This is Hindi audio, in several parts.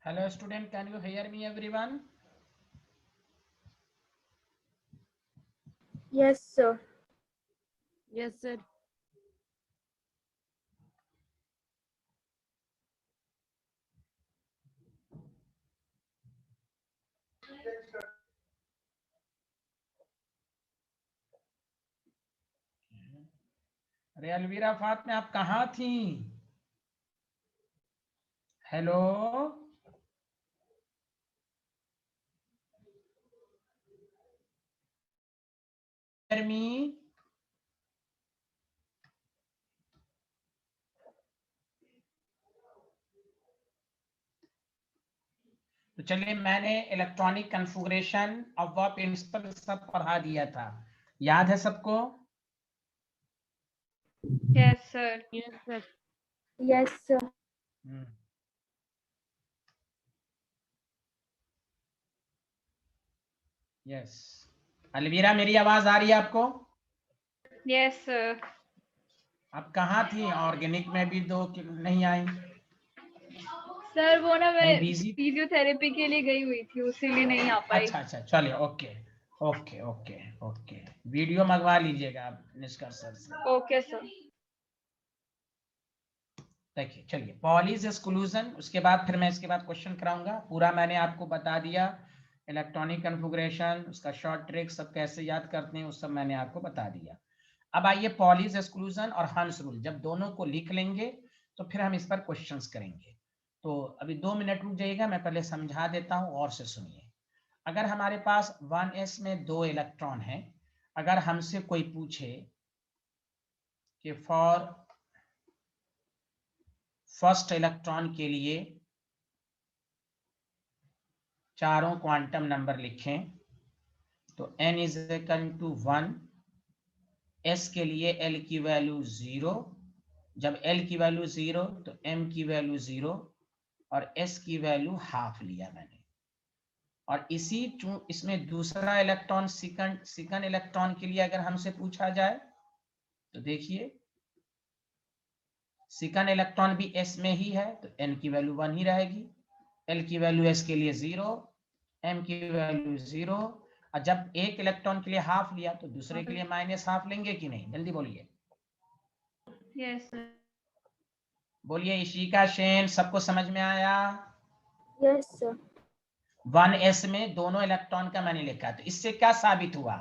Hello student, can you hear me everyone? Yes, sir. Yes, sir. अरे अलवीरा फातमे आप कहाँ थी? हेलो मी तो चलिए, मैंने electronic configuration of a principle सब पढ़ा दिया था, याद है सबको? Yes, sir. Yes, sir. Yes, sir. Yes Alvira, मेरी आवाज आ रही है आपको? Yes, sir. आप कहाँ थी? ऑर्गेनिक में भी दो नहीं आई। सर वो ना मैं कहीं बिजी? फिजियोथेरेपी के लिए गई हुई थी, उसीलिए नहीं आ पाई। अच्छा अच्छा, चलिए okay okay okay okay, video मंगवा लीजिएगा आप निष्कर्ष सर से। Okay sir. देखिए चलिए, पॉलीज एक्सक्लूजन, उसके बाद फिर मैं इसके बाद क्वेश्चन कराऊंगा। पूरा मैंने आपको बता दिया, इलेक्ट्रॉनिक कॉन्फ़िगरेशन, उसका शॉर्ट ट्रिक सब कैसे याद करते हैं, वो सब मैंने आपको बता दिया। अब आइए पॉलीज एक्सक्लूजन और हंस रूल, जब दोनों को लिख लेंगे तो फिर हम इस पर क्वेश्चंस करेंगे। तो अभी 2 मिनट रुक जाइएगा, मैं पहले समझा देता हूँ और से सुनिए। अगर हमारे पास 1s में 2 इलेक्ट्रॉन है, अगर हमसे कोई पूछे कि फॉर फर्स्ट इलेक्ट्रॉन के लिए चारों क्वांटम नंबर लिखें, तो n is equal to 1, s के लिए l की वैल्यू 0, जब l की वैल्यू 0 तो m की वैल्यू 0 और s की वैल्यू हाफ लिया मैंने। और इसी इसमें दूसरा इलेक्ट्रॉन सेकंड इलेक्ट्रॉन के लिए अगर हमसे पूछा जाए तो देखिए, सेकंड इलेक्ट्रॉन भी s में ही है तो n की वैल्यू 1 ही रहेगी, l की वैल्यू s के लिए 0, m की वैल्यू 0, और जब एक इलेक्ट्रॉन के लिए हाफ लिया तो दूसरे के लिए माइनस हाफ लेंगे कि नहीं? जल्दी बोलिए। Yes sir. बोलिए इशिका सेन, सबको समझ में आया? Yes sir. 1s में दोनों इलेक्ट्रॉन का मैंने लिखा, तो इससे क्या साबित हुआ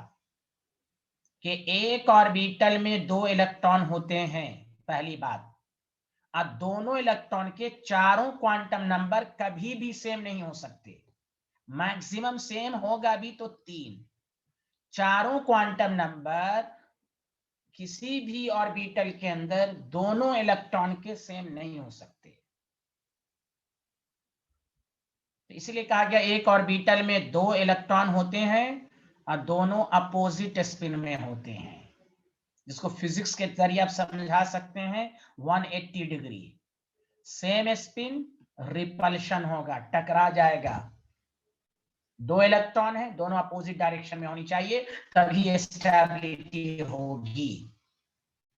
कि एक ऑर्बिटल में 2 इलेक्ट्रॉन होते हैं, पहली बात। अब दोनों इलेक्ट्रॉन के चारों क्वांटम नंबर कभी भी सेम नहीं हो सकते, मैक्सिमम सेम होगा भी तो 3। चारों क्वांटम नंबर किसी भी ऑर्बिटल के अंदर दोनों इलेक्ट्रॉन के सेम नहीं हो सकते, तो इसलिए कहा गया एक ऑर्बिटल में 2 इलेक्ट्रॉन होते हैं और दोनों अपोजिट स्पिन में होते हैं, जिसको फिजिक्स के जरिए आप समझा सकते हैं 180 डिग्री। सेम स्पिन, रिपल्शन होगा, टकरा जाएगा। 2 इलेक्ट्रॉन है, दोनों अपोजिट डायरेक्शन में होनी चाहिए, तभी स्टेबिलिटी होगी।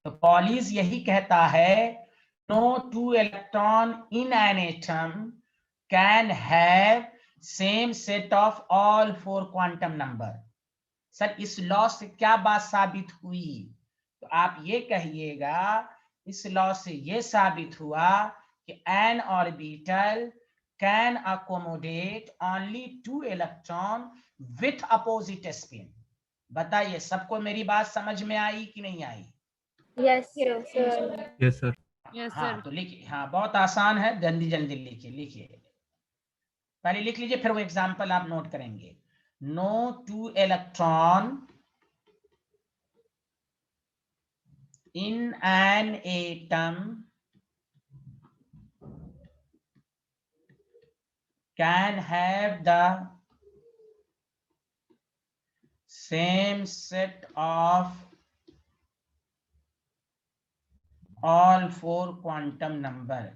तो पॉलीज यही कहता है, no 2 electron in an atom can have same set of all 4 quantum number. Sir इस लॉ से क्या बात साबित हुई? तो आप ये कहिएगा, इस लॉ से ये साबित हुआ कि an orbital can accommodate only 2 electron with opposite spin. बताइए सबको मेरी बात समझ में आई कि नहीं आई? Yes sir. Yes sir. Yes, हाँ sir. तो लिखिए, हाँ बहुत आसान है, जल्दी जल्दी लिखिए। लिखिए पहले लिख लीजिए, फिर वो एग्जांपल आप नोट करेंगे। No 2 electron in an atom can have the same set of all 4 quantum number.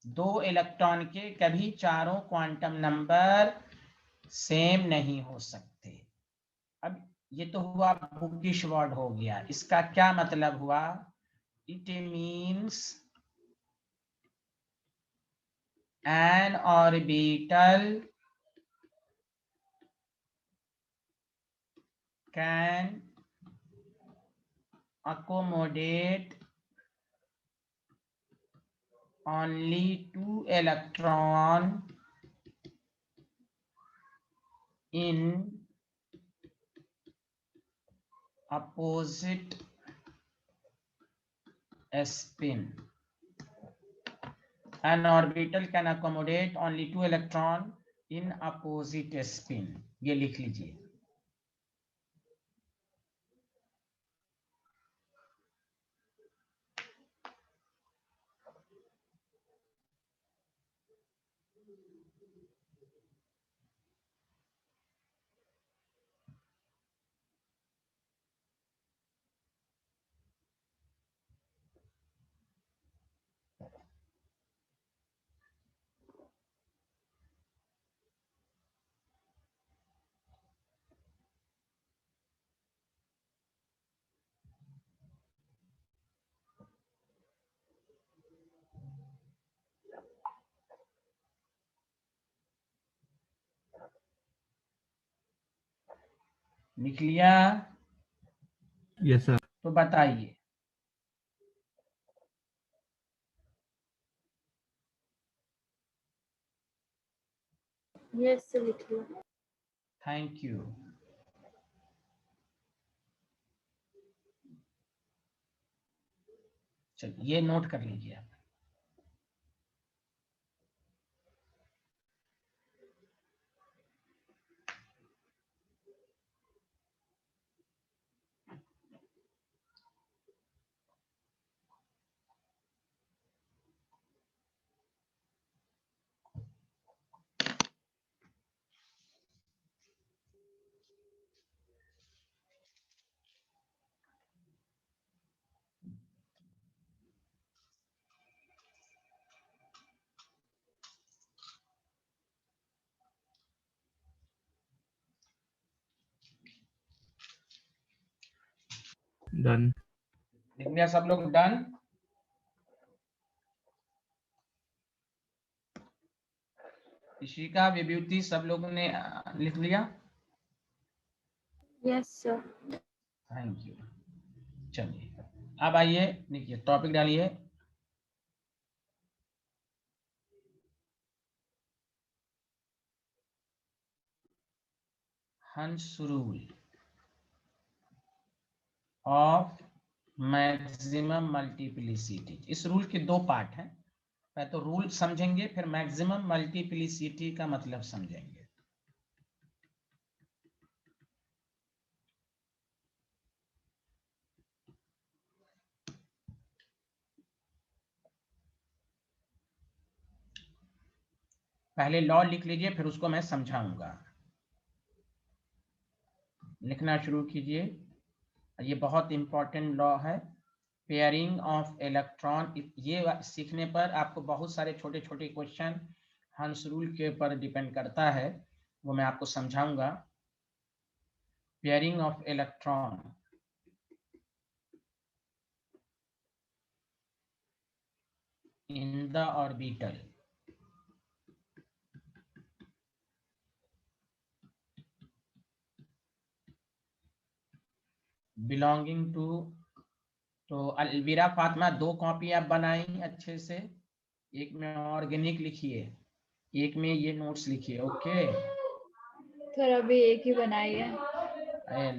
2 electron के कभी चारों क्वांटम नंबर सेम नहीं हो सकते। अब ये तो हुआ बुकिश वर्ड हो गया, इसका क्या मतलब हुआ? It means an orbital can accommodate only 2 electron in opposite spin. An orbital can accommodate only 2 electron in opposite spin. ये लिख लीजिए. लिख लिया? Yes sir. तो बताइए. Yes, sir, लिख लिया. Thank you. चलिए ये नोट कर लीजिए आप. डन। लिख लिया सब लोग? डन. इशिका, विभूति, सब लोगों ने लिख लिया? Yes, sir. Thank you. चलिए अब आइए, देखिए टॉपिक डालिए. हंस रूल ऑफ मैक्सिमम मल्टीप्लिसिटी. इस रूल के दो पार्ट हैं. पहले तो रूल समझेंगे, फिर मैक्सिमम मल्टीप्लिसिटी का मतलब समझेंगे. पहले लॉ लिख लीजिए, फिर उसको मैं समझाऊंगा. लिखना शुरू कीजिए. ये बहुत इंपॉर्टेंट लॉ है, पेयरिंग ऑफ इलेक्ट्रॉन. ये सीखने पर आपको बहुत सारे छोटे छोटे क्वेश्चन हंस रूल के ऊपर डिपेंड करता है, वो मैं आपको समझाऊंगा. Pairing of electron in the orbital belonging to. तो अलविरा फातिमा, 2 कॉपी आप बनाई अच्छे से. एक में ऑर्गेनिक लिखिए, एक में ये नोट्स लिखिए. ओके. सर अभी एक ही बनाई है.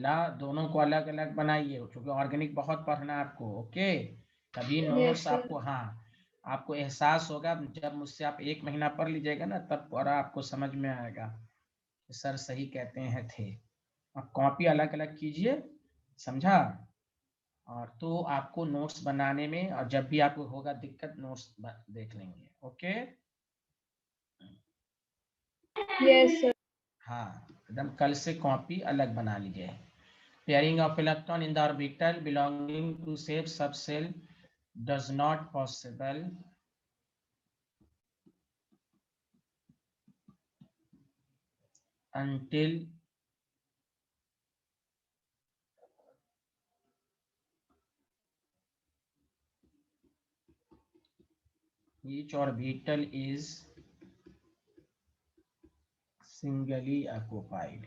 ला, दोनों को अलग अलग बनाइए, क्योंकि ऑर्गेनिक बहुत पढ़ना है आपको. ओके. तभी Yes, नोट्स sir. आपको, हाँ, आपको एहसास होगा. जब मुझसे आप 1 महीना पढ़ लीजिएगा ना, तब पूरा आपको समझ में आएगा कि सर सही कहते हैं थे. आप कॉपी अलग अलग कीजिए, समझा? और तो आपको नोट्स बनाने में, और जब भी आपको होगा दिक्कत, नोट्स देख लेंगे. ओके. Yes, sir. हाँ, एकदम कल से कॉपी अलग बना लीजिए. Pairing of electron in the orbital belonging to same subshell does not possible until each orbital is singly occupied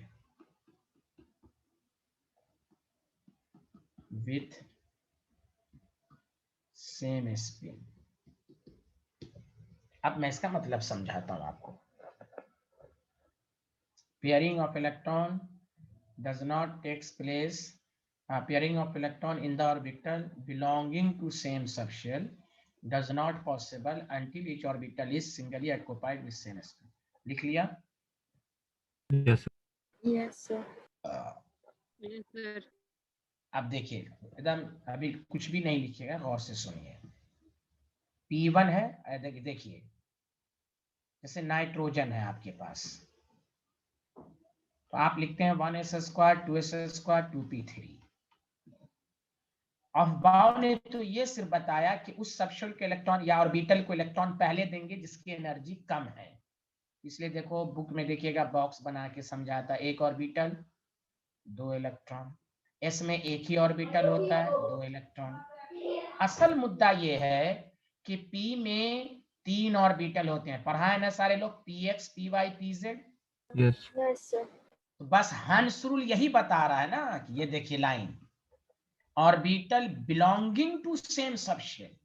with same spin. अब मैं इसका मतलब समझाता हूं आपको. Pairing of electron does not takes place. Pairing of electron in the orbital belonging to same subshell does not possible until each orbital is singly occupied with same spin. लिख लिया? Yes, sir. Yes, sir. Yes, sir. अब देखिए एकदम अभी कुछ भी नहीं लिखिएगा, गौर से सुनिए. P1 है, देखिए जैसे नाइट्रोजन है आपके पास, तो आप लिखते हैं 1s², 2s², 2p3. अफबाव ने तो ये सिर्फ बताया कि उस सबशेल के इलेक्ट्रॉन या ऑर्बिटल को इलेक्ट्रॉन पहले देंगे जिसकी एनर्जी कम है. इसलिए देखो बुक में देखिएगा बॉक्स बना के समझाता है, एक ऑर्बिटल 2 इलेक्ट्रॉन. एस में एक ही ऑर्बिटल होता है, 2 इलेक्ट्रॉन. असल मुद्दा ये है कि पी में 3 ऑर्बिटल होते हैं. पढ़ा है ना सारे लोग, px, py, pz. Yes. Yes, sir. तो बस हंस रूल यही बता रहा है ना कि ये देखिए line, orbital belonging to same subshell.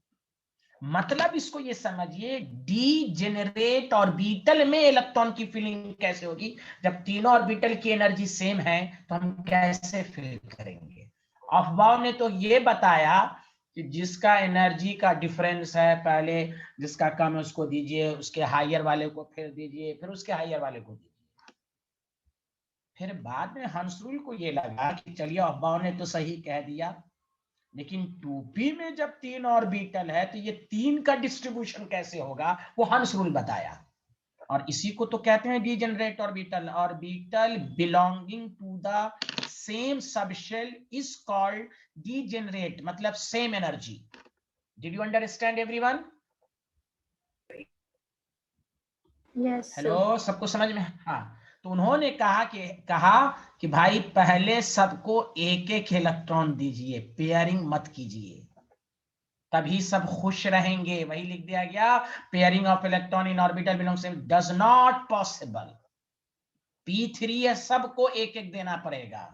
मतलब इसको ये समझिए, डीजेनरेट ऑर्बिटल में इलेक्ट्रॉन की फिलिंग कैसे होगी. जब तीनों ऑर्बिटल की एनर्जी सेम है तो हम कैसे फिल करेंगे. अफबाव ने तो ये बताया कि जिसका एनर्जी का डिफरेंस है, पहले जिसका कम है उसको दीजिए, उसके हायर वाले को फिर दीजिए, फिर उसके हायर वाले को दीजिए. फिर बाद में हंसरूल को ये लगा कि चलिए अफबाव ने तो सही कह दिया, लेकिन 2p में जब 3 ऑर्बिटल है तो ये 3 का डिस्ट्रीब्यूशन कैसे होगा वो हंस रूल बताया. और इसी को तो कहते हैं degenerate orbital. Orbital belonging to the same subshell is called degenerate, मतलब same energy. Did you understand everyone? Yes, sir. Hello, सबको समझ में? हाँ. तो उन्होंने कहा कि भाई पहले सबको एक एक इलेक्ट्रॉन दीजिए, पेयरिंग मत कीजिए, तभी सब खुश रहेंगे. वही लिख दिया गया, pairing of electron in orbital belong same does not possible. p3 है, सबको एक एक देना पड़ेगा.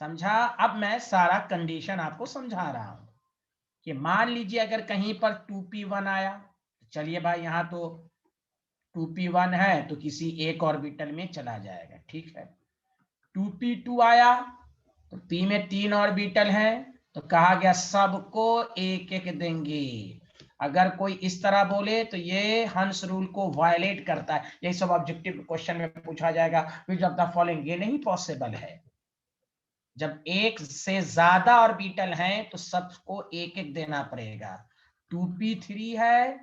समझा? अब मैं सारा कंडीशन आपको समझा रहा हूं कि मान लीजिए अगर कहीं पर 2p1 आया, चलिए भाई यहां तो 2p1 है तो किसी एक ऑर्बिटल में चला जाएगा, ठीक है. 2p2 आया तो p में 3 ऑर्बिटल हैं, तो कहा गया सबको एक एक देंगे. अगर कोई इस तरह बोले तो ये हंस रूल को वायलेट करता है. यही सब ऑब्जेक्टिव क्वेश्चन में पूछा जाएगा, व्हिच ऑफ द फॉलोइंग. ये नहीं पॉसिबल है. जब एक से ज्यादा ऑर्बिटल हैं तो सबको एक एक देना पड़ेगा. 2p3 है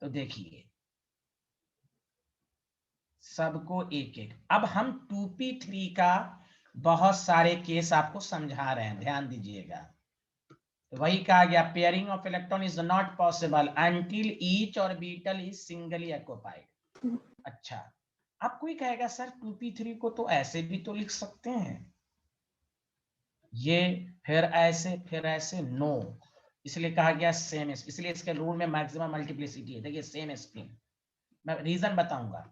तो देखिए सबको एक एक. अब हम 2p3 का बहुत सारे केस आपको समझा रहे हैं, ध्यान दीजिएगा. तो वही कहा गया, pairing of electron is not possible until each orbital is singly occupied. अच्छा, अब कोई कहेगा सर 2p3 को तो ऐसे भी तो लिख सकते हैं, ये फिर ऐसे. नो, इसलिए कहा गया सेम. इसलिए इसके रूल में मैक्सिमम मल्टीप्लिसिटी है. देखिए सेम स्पिन, मैं रीजन बताऊंगा.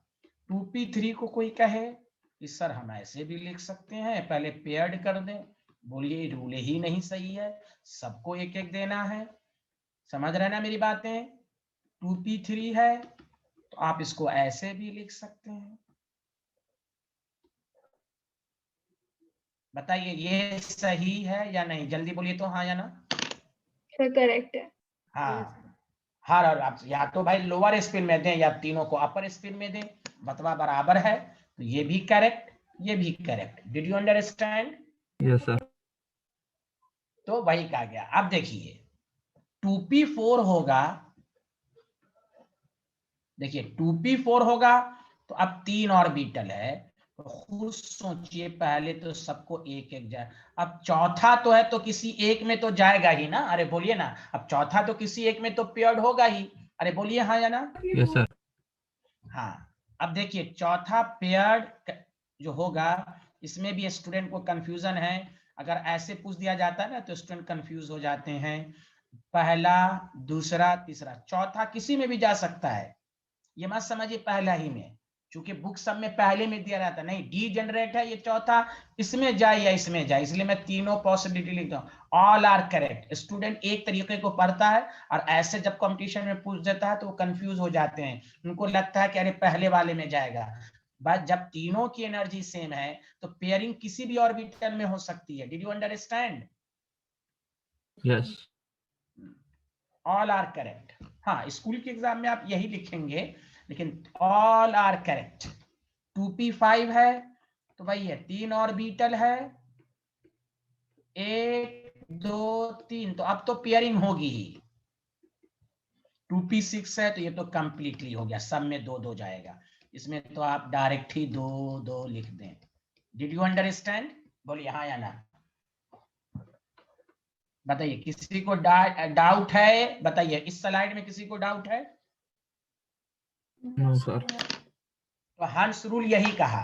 2p3 को कोई कहे कि सर हम ऐसे भी लिख सकते हैं, पहले पेयर्ड कर दें, बोलिए रूल ही नहीं सही है, सबको एक एक देना है. समझ रहे ना मेरी बातें? 2p3 है तो आप इसको ऐसे भी लिख सकते हैं. बताइए ये सही है या नहीं, जल्दी बोलिए तो हाँ या ना. Sir, correct है. हाँ, हर और आप या तो भाई लोअर स्पिन में दें या तीनों को अपर स्पिन में दें, बतवा बराबर है. तो ये भी करेक्ट, ये भी correct. Did you understand? Yes, sir. तो वही कहा गया. अब देखिए 2p4 होगा, देखिए 2p4 होगा तो अब 3 ऑर्बिटल है, तो खुद सोचिए पहले तो सबको एक एक जाए. अब चौथा तो है तो किसी एक में तो जाएगा ही ना. अरे बोलिए ना, अब चौथा तो किसी एक में तो पेयर्ड होगा ही. अरे बोलिए हाँ या ना. Yes, sir. हाँ, अब देखिए चौथा पेयर्ड जो होगा, इसमें भी स्टूडेंट को कंफ्यूजन है. अगर ऐसे पूछ दिया जाता है ना तो स्टूडेंट कंफ्यूज हो जाते हैं. पहला, दूसरा, तीसरा, चौथा किसी में भी जा सकता है. ये मत समझिए पहला ही में, चूंकि बुक सब में पहले में दिया रहता नहीं, डी जनरेट है ये चौथा, इसमें जाए या इसमें जाए, इसलिए मैं तीनों पॉसिबिलिटी लिखता हूँ। All are correct. स्टूडेंट एक तरीके को पढ़ता है और ऐसे जब कंपटीशन में पूछ देता है तो वो कंफ्यूज हो जाते हैं, उनको लगता है कि अरे पहले वाले में जाएगा। बस जब तीनों की एनर्जी सेम है तो पेयरिंग किसी भी ऑर्बिटल में हो सकती है। Did you understand? Yes. All are correct. हाँ, स्कूल के एग्जाम में आप यही लिखेंगे, लेकिन ऑल आर करेक्ट। 2p5 है तो भाई ये 3 ऑर्बिटल है, 1 2 3, तो अब तो पेयरिंग होगी ही। 2p6 है तो ये तो कंप्लीटली हो गया, सब में 2 2 जाएगा, इसमें तो आप डायरेक्ट ही 2 2 लिख दें। Did you understand? बोलिए हाँ या ना, बताइए। किसी को डाउट है? बताइए, इस स्लाइड में किसी को डाउट है? No, sir. तो हंस रूल यही कहा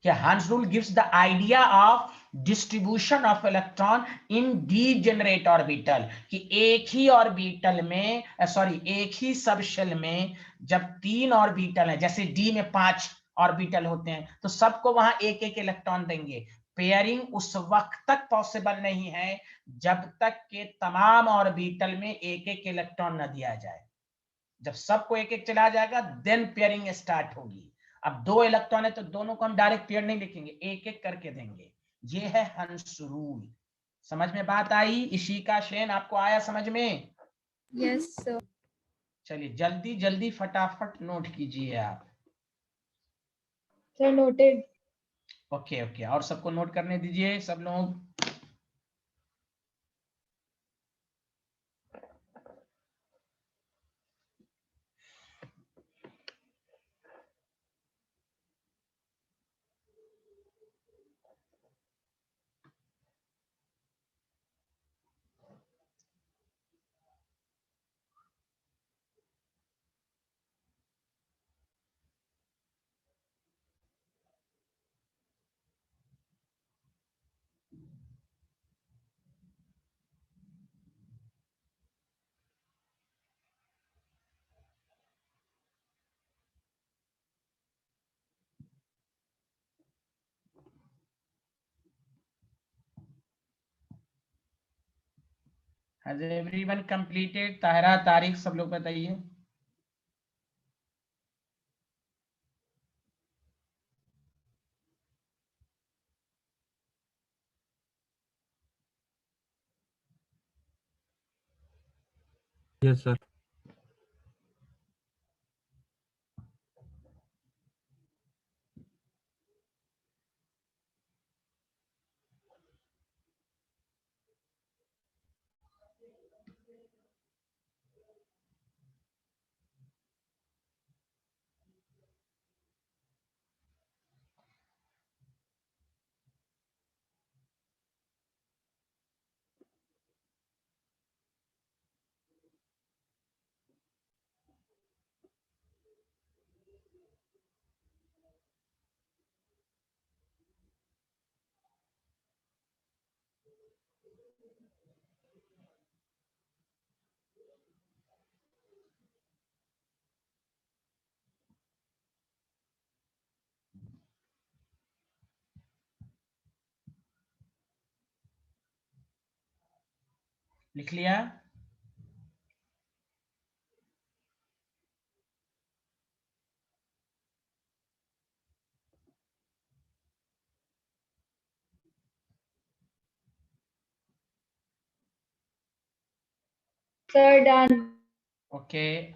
कि हंस rule gives the idea of distribution of electron in degenerate orbital, कि एक ही ऑर्बिटल में, सॉरी एक ही सब शेल में जब 3 ऑर्बिटल है, जैसे डी में 5 ऑर्बिटल होते हैं तो सबको वहां एक एक इलेक्ट्रॉन देंगे। पेयरिंग उस वक्त तक पॉसिबल नहीं है जब तक के तमाम ऑर्बिटल में एक एक इलेक्ट्रॉन न दिया जाए। जब सबको एक एक चला जाएगा देन पेयरिंग स्टार्ट होगी। अब 2 इलेक्ट्रॉन है तो दोनों को हम डायरेक्ट पेयर नहीं लिखेंगे, एक एक करके देंगे। ये है हंस रूल। समझ में बात आई? इशिका सेन, आपको आया समझ में? Yes, sir. चलिए जल्दी जल्दी फटाफट नोट कीजिए आप। Sir, noted. ओके ओके, और सबको नोट करने दीजिए सब लोग। Has everyone completed? ताहरा, तारीख, सब लोग बताइए। Yes, sir. लिख लिया? Sir, done. ओके,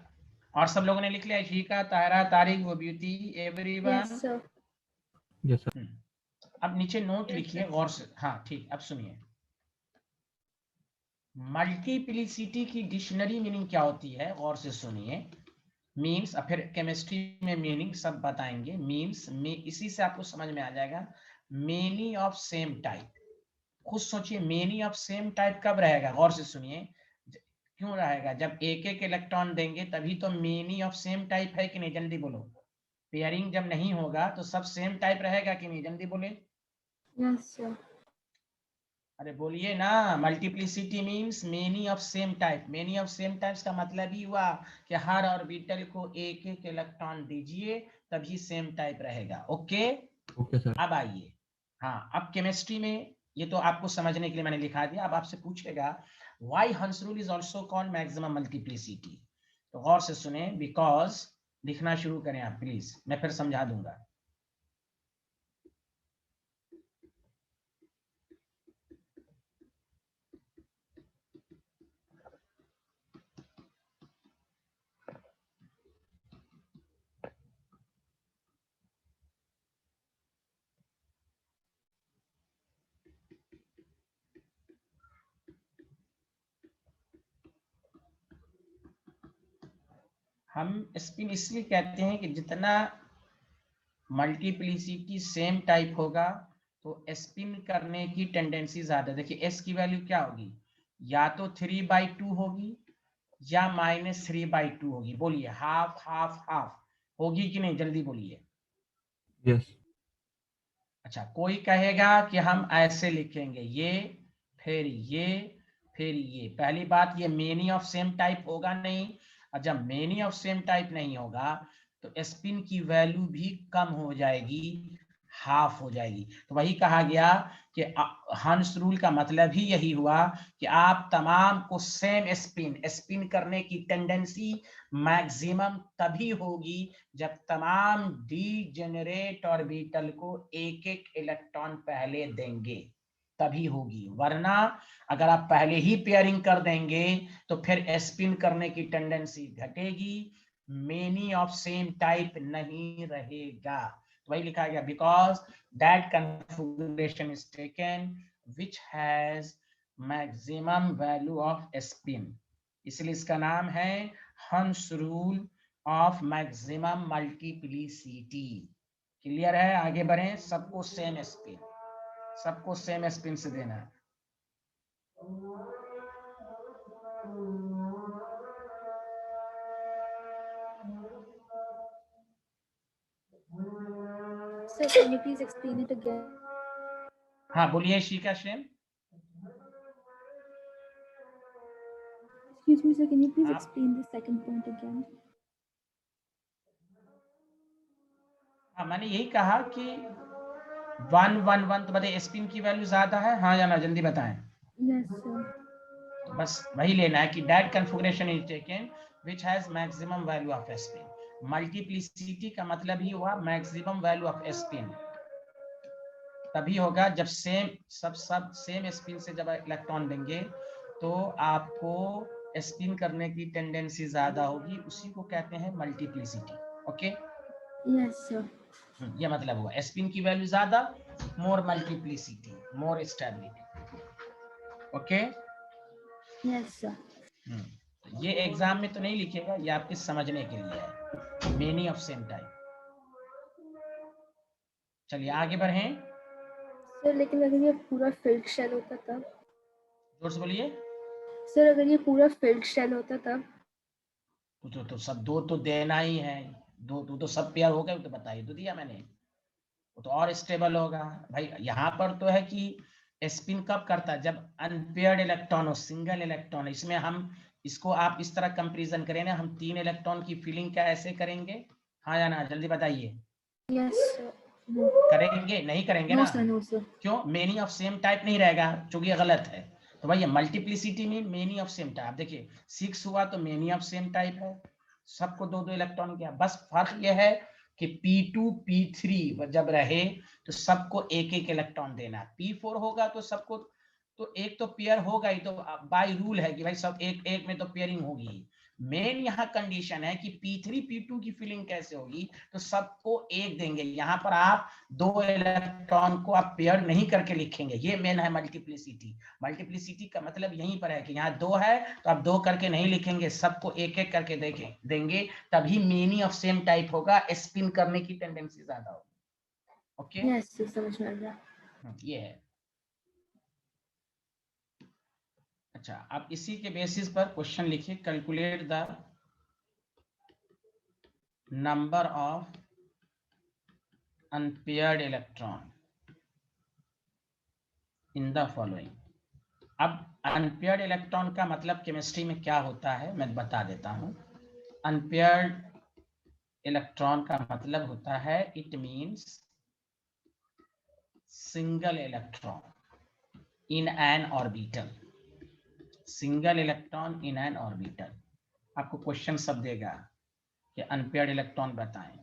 और सब लोगों ने लिख लिया? इशिका, ताहरा, तारिक, वो beauty, everyone? Yes, sir. Yes, sir. अब नीचे नोट Yes, लिखिए sir. गौर से। हाँ ठीक, अब सुनिए। मल्टीप्लिसिटी की डिक्शनरी मीनिंग क्या होती है, गौर से सुनिए। मीन्स, अब फिर केमिस्ट्री में मीनिंग सब बताएंगे। मीन्स में इसी से आपको समझ में आ जाएगा। Many of same type. खुद सोचिए, मेनी ऑफ सेम टाइप कब रहेगा? गौर से सुनिए। क्यों रहेगा? जब एक एक इलेक्ट्रॉन देंगे तभी तो मेनी ऑफ सेम टाइप है कि नहीं? जल्दी बोलो। पेयरिंग जब नहीं होगा तो सब सेम टाइप रहेगा कि नहीं? जल्दी बोले। Yes, sir. अरे बोलिए ना, multiplicity means many of same type. Many of same types का मतलब ही हुआ कि हर ऑर्बिटल को एक एक इलेक्ट्रॉन दीजिए, तभी सेम टाइप रहेगा। Okay, okay sir. अब आइए, हाँ अब केमिस्ट्री में ये तो आपको समझने के लिए मैंने लिखा दिया। अब आपसे पूछेगा व्हाई हंस rule is also called maximum multiplicity. तो गौर से सुने, बिकॉज, लिखना शुरू करें आप प्लीज, मैं फिर समझा दूंगा। हम स्पिन इसलिए कहते हैं कि जितना मल्टीप्लिसिटी सेम टाइप होगा तो स्पिन करने की टेंडेंसी ज्यादा। देखिए एस की वैल्यू क्या होगी, या तो 3/2 होगी या -3/2 होगी। बोलिए हाफ हाफ हाफ होगी कि नहीं, जल्दी बोलिए। यस। अच्छा, कोई कहेगा कि हम ऐसे लिखेंगे, ये फिर ये फिर ये। पहली बात, ये मेनी ऑफ सेम टाइप होगा नहीं, और जब मेनी ऑफ सेम टाइप नहीं होगा तो स्पिन की वैल्यू भी कम हो जाएगी, हाफ हो जाएगी। तो वही कहा गया कि हंस रूल का मतलब ही यही हुआ कि आप तमाम को सेम स्पिन स्पिन करने की टेंडेंसी मैक्सिमम तभी होगी जब तमाम डीजेनरेट ऑर्बिटल को एक एक इलेक्ट्रॉन पहले देंगे, तभी होगी। वरना अगर आप पहले ही पेयरिंग कर देंगे तो फिर स्पिन करने की टेंडेंसी घटेगी, मेनी ऑफ सेम टाइप नहीं रहेगा। तो वही लिखा गया, because that configuration is taken which has maximum value off spin, इसलिए इसका नाम है हंस rule of maximum multiplicity. Clear है, आगे बढ़ें। सबको सेम स्पिन, सबको सेम स्पिन से देना है। Sir, can you please explain it again? हाँ बोलिए शिका Shem. Excuse me, sir, can you please आप explain the second point again? हाँ, मैंने यही कहा कि 111 तो बताइए स्पिन की वैल्यू ज्यादा है, हाँ या ना, जल्दी बताएं। Yes, sir. तो बस वही लेना है कि that configuration is taken which has maximum value off spin. Multiplicity का मतलब ही हुआ मैक्सिमम वैल्यू ऑफ स्पिन, तभी होगा जब सब सेम स्पिन से जब इलेक्ट्रॉन देंगे तो आपको स्पिन करने की टेंडेंसी ज्यादा होगी, उसी को कहते हैं मल्टीप्लिसिटी। Okay, Yes, sir. ये मतलब हुआ स्पिन की वैल्यू ज्यादा, more multiplicity, more stability. Okay, Yes, sir. ये एग्जाम में तो नहीं लिखेगा, ये आपके समझने के लिए है, मेनी ऑफ सेम टाइप। चलिए आगे बढ़ें। सर लेकिन अगर ये पूरा फिल्ड शेल होता तब? जोर से बोलिए। सर अगर ये पूरा फिल्ड शेल होता तब? तो सब दो तो देना ही है, दो तो सब पेयर हो गए, तो बताइए, तो दिया मैंने, वो तो और स्टेबल होगा। भाई यहाँ पर तो है कि स्पिन कब करता है, जब अनपेयर्ड इलेक्ट्रॉन हो, सिंगल इलेक्ट्रॉन। इसमें हम इसको आप इस तरह कंपैरिजन करें ना, हम 3 इलेक्ट्रॉन की फीलिंग क्या ऐसे करेंगे, हाँ या ना, जल्दी बताइए। Yes, sir. No. करेंगे नहीं, करेंगे No, ना। sir. No, sir. क्यों, मेनी ऑफ सेम टाइप नहीं रहेगा, क्योंकि ये गलत है। तो भैया मल्टीप्लिसिटी में मेनी ऑफ सेम टाइप, देखिए 6 हुआ तो मेनी ऑफ सेम टाइप है, सबको दो दो इलेक्ट्रॉन किया। बस फर्क यह है कि P2 P3 जब रहे तो सबको एक एक इलेक्ट्रॉन देना, P4 होगा तो सबको, तो एक तो पेयर होगा ही, तो बाय रूल है कि भाई सब एक एक में तो पेयरिंग होगी। मेन यहाँ कंडीशन है कि P3 P2 की फिलिंग कैसे होगी, तो सबको एक देंगे। यहाँ पर आप दो इलेक्ट्रॉन को आप पेयर नहीं करके लिखेंगे, ये मेन है मल्टीप्लिसिटी। मल्टीप्लिसिटी का मतलब यहीं पर है कि यहाँ दो है तो आप दो करके नहीं लिखेंगे, सबको एक एक करके देंगे, तभी मेनी ऑफ सेम टाइप होगा, स्पिन करने की टेंडेंसी ज्यादा होगी। Okay, Yes, sir. समझ में आ गया. ये है। अच्छा, आप इसी के बेसिस पर क्वेश्चन लिखिए, calculate the number of unpaired electron in the following. अब अनपेयर्ड इलेक्ट्रॉन का मतलब केमिस्ट्री में क्या होता है मैं बता देता हूं। अनपेयर्ड इलेक्ट्रॉन का मतलब होता है it means single electron in N orbital. Single electron in N orbital. आपको क्वेश्चन सब देगा कि अनपेयर्ड इलेक्ट्रॉन बताएं।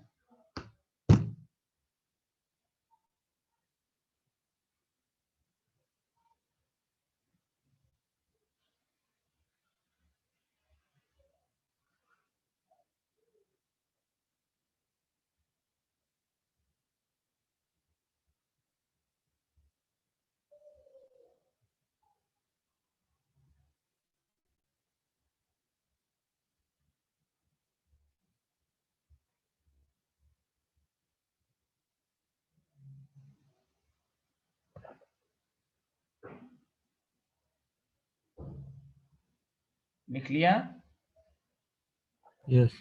लिख लिया? Yes.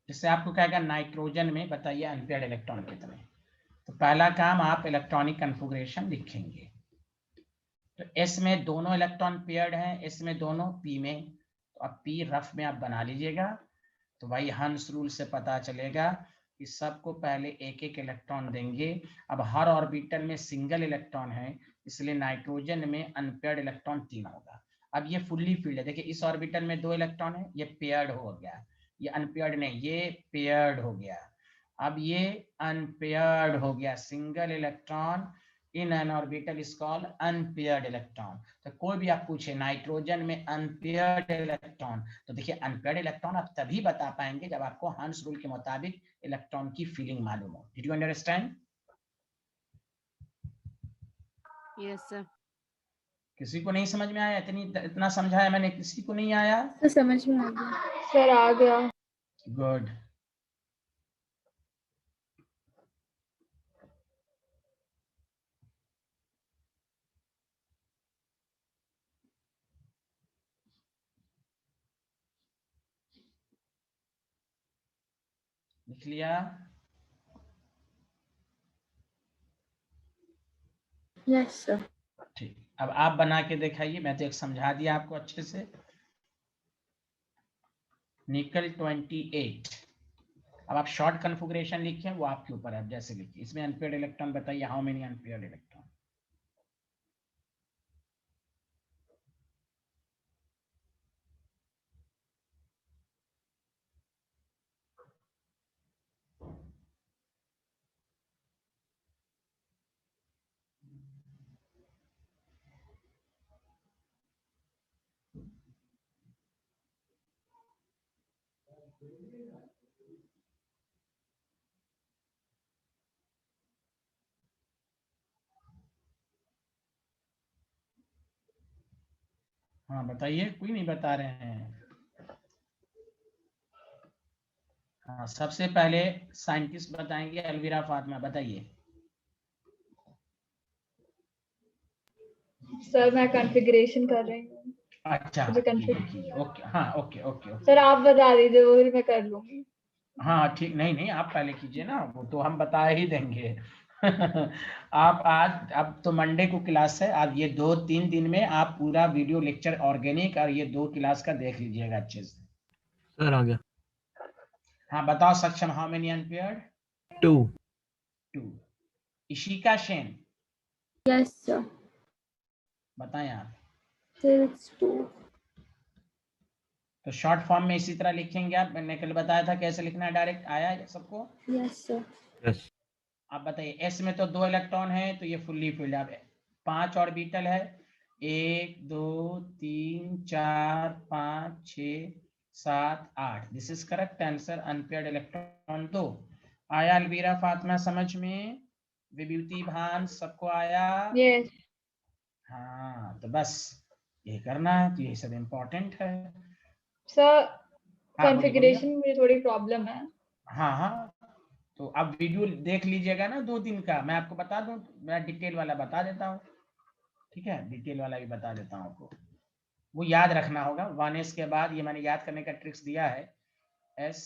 इससे आपको कहेगा नाइट्रोजन में बताइए अनपेयर्ड इलेक्ट्रॉन कितने। तो पहला काम आप इलेक्ट्रॉनिक कन्फिगरेशन लिखेंगे। तो एस में दोनों इलेक्ट्रॉन पेयर्ड हैं, एस में दोनों, पी में। तो अब पी रफ में आप बना लीजिएगा। तो भाई हंस रूल से पता चलेगा कि सबको पहले एक एक इलेक्ट्रॉन देंगे। अब हर ऑर्बिटल में सिंगल इलेक्ट्रॉन है, इसलिए नाइट्रोजन में अनपेयर्ड इलेक्ट्रॉन 3 होगा। अब ये फुल्ली फील्ड है, देखिए इस ऑर्बिटल में 2 इलेक्ट्रॉन है, ये पेयर्ड हो गया। ये अनपेयर्ड नहीं, ये पेयर्ड हो गया। अब ये अनपेयर्ड हो गया, single electron in N orbital is called unpaired electron. तो कोई भी आप पूछे नाइट्रोजन में अनपेयर्ड इलेक्ट्रॉन, तो देखिए अनपेयर्ड इलेक्ट्रॉन आप तभी बता पाएंगे जब आपको हंस रूल के मुताबिक इलेक्ट्रॉन की फीलिंग मालूम हो। Did you understand? Yes sir. किसी को नहीं समझ में आया? इतना समझाया मैंने, किसी को नहीं आया? तो समझ में आ गया सर, आ गया। गुड। लिख लिया? Yes sir. ठीक, अब आप बना के दिखाइए। मैं तो एक समझा दिया आपको अच्छे से। निकल 28। अब आप शॉर्ट कन्फिगरेशन लिखें, वो आपके ऊपर है, जैसे लिखिए। इसमें अनपेयर्ड इलेक्ट्रॉन बताइए, हाउ मेनी अनपेयर्ड इलेक्ट्रॉन। हाँ बताइए, कोई नहीं बता रहे हैं। हाँ, सबसे पहले साइंटिस्ट बताएंगे, अलविरा फातिमा बताइए। सर मैं कॉन्फ़िगरेशन कर रही हूँ। अच्छा, मुझे कीजिए। ओके, हाँ, ओके ओके ओके। सर आप बता दीजिए, वो फिर मैं कर लूंगी। हाँ ठीक, नहीं नहीं, आप पहले कीजिए ना, वो तो हम बता ही देंगे। आप आज, अब तो मंडे को क्लास है, आप ये 2-3 दिन में आप पूरा वीडियो लेक्चर ऑर्गेनिक और ये 2 क्लास का देख लीजिएगा अच्छे से। Sir, आ गया। हाँ बताओ सक्षम, how many unpaired? 2. 2। Ishika Sen yes sir. बताएं आप। Sir it's 2। तो शॉर्ट फॉर्म में इसी तरह लिखेंगे आप, मैंने कल बताया था कैसे लिखना है, डायरेक्ट आया है सबको? Yes sir. Yes. आप बताइए, एस में तो 2 इलेक्ट्रॉन है, तो ये फुल्ली फील्ड है। 5 ऑर्बिटल है, 1 2 3 4 5 6 7 8। This is correct answer, unpaired electron 2। आया अलवीरा फातिमा समझ में? विभूति भान सबको आया? यस हाँ, तो बस ये करना है, तो ये सब इम्पोर्टेंट है। सर, हाँ बोलिए बोलिए। कॉन्फ़िगरेशन में मुझे थोड़ी प्रॉब्लम है। हाँ हाँ, तो अब वीडियो देख लीजिएगा ना 2 दिन का, मैं आपको बता दूं, मैं डिटेल वाला बता देता हूँ। ठीक है, डिटेल वाला भी बता देता हूँ आपको। वो याद रखना होगा, 1s के बाद ये मैंने याद करने का ट्रिक्स दिया है। एस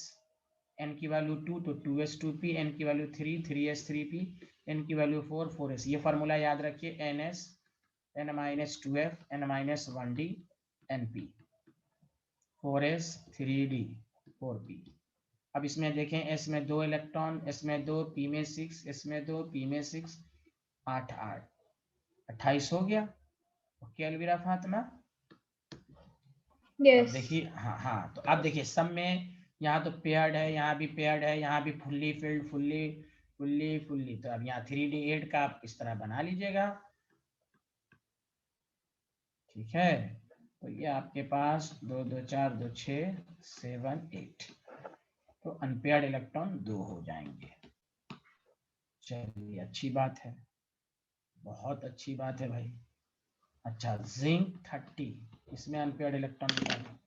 n की वैल्यू 2 तो 2s2p, n की वैल्यू 3 3s3p, n की वैल्यू 4 4s। ये फॉर्मूला याद रखिए, ns n-2f n-1d np 4s 3d 4p। अब इसमें देखें, s में 2 इलेक्ट्रॉन, s में 2, p में 6, s में 2, p में 6, 8 8 28 हो गया। ओके अलविरा फातिमा, अब यस देखिए हाँ हाँ, तो अब देखिए सब में यहाँ तो पेयर्ड है, यहाँ भी पेयर्ड है, यहाँ भी fully filled fully fully fully. तो अब यहाँ 3d8 का आप इस तरह बना लीजिएगा, ठीक है। तो ये आपके पास 2 2 4 2 6 7 8, तो अनपेयर्ड इलेक्ट्रॉन 2 हो जाएंगे। चलिए अच्छी बात है, बहुत अच्छी बात है भाई। अच्छा जिंक 30, इसमें अनपेयर्ड इलेक्ट्रॉन निकालें।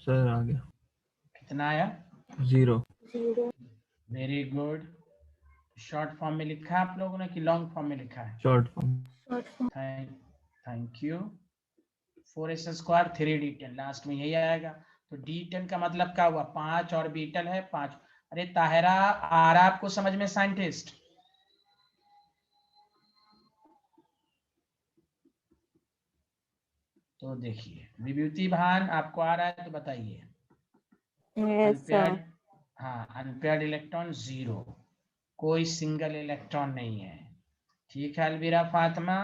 सर आ गया। कितना आया? 0। 0 वेरी गुड। शॉर्ट फॉर्म में लिखा है आप लोगों ने कि लॉन्ग फॉर्म में लिखा है? Short form. Short form. Thank you. 4s² 3d10, last में यही आएगा। तो d10 का मतलब क्या हुआ? 5 ऑर्बिटल है 5। अरे ताहिरा आ रहा आपको समझ में साइंटिस्ट? तो देखिए विभूति भान आपको आ रहा है तो बताइए। अनपेयर्ड, हाँ अनपेयर्ड इलेक्ट्रॉन 0, कोई सिंगल इलेक्ट्रॉन नहीं है, ठीक है Alvira Fatima?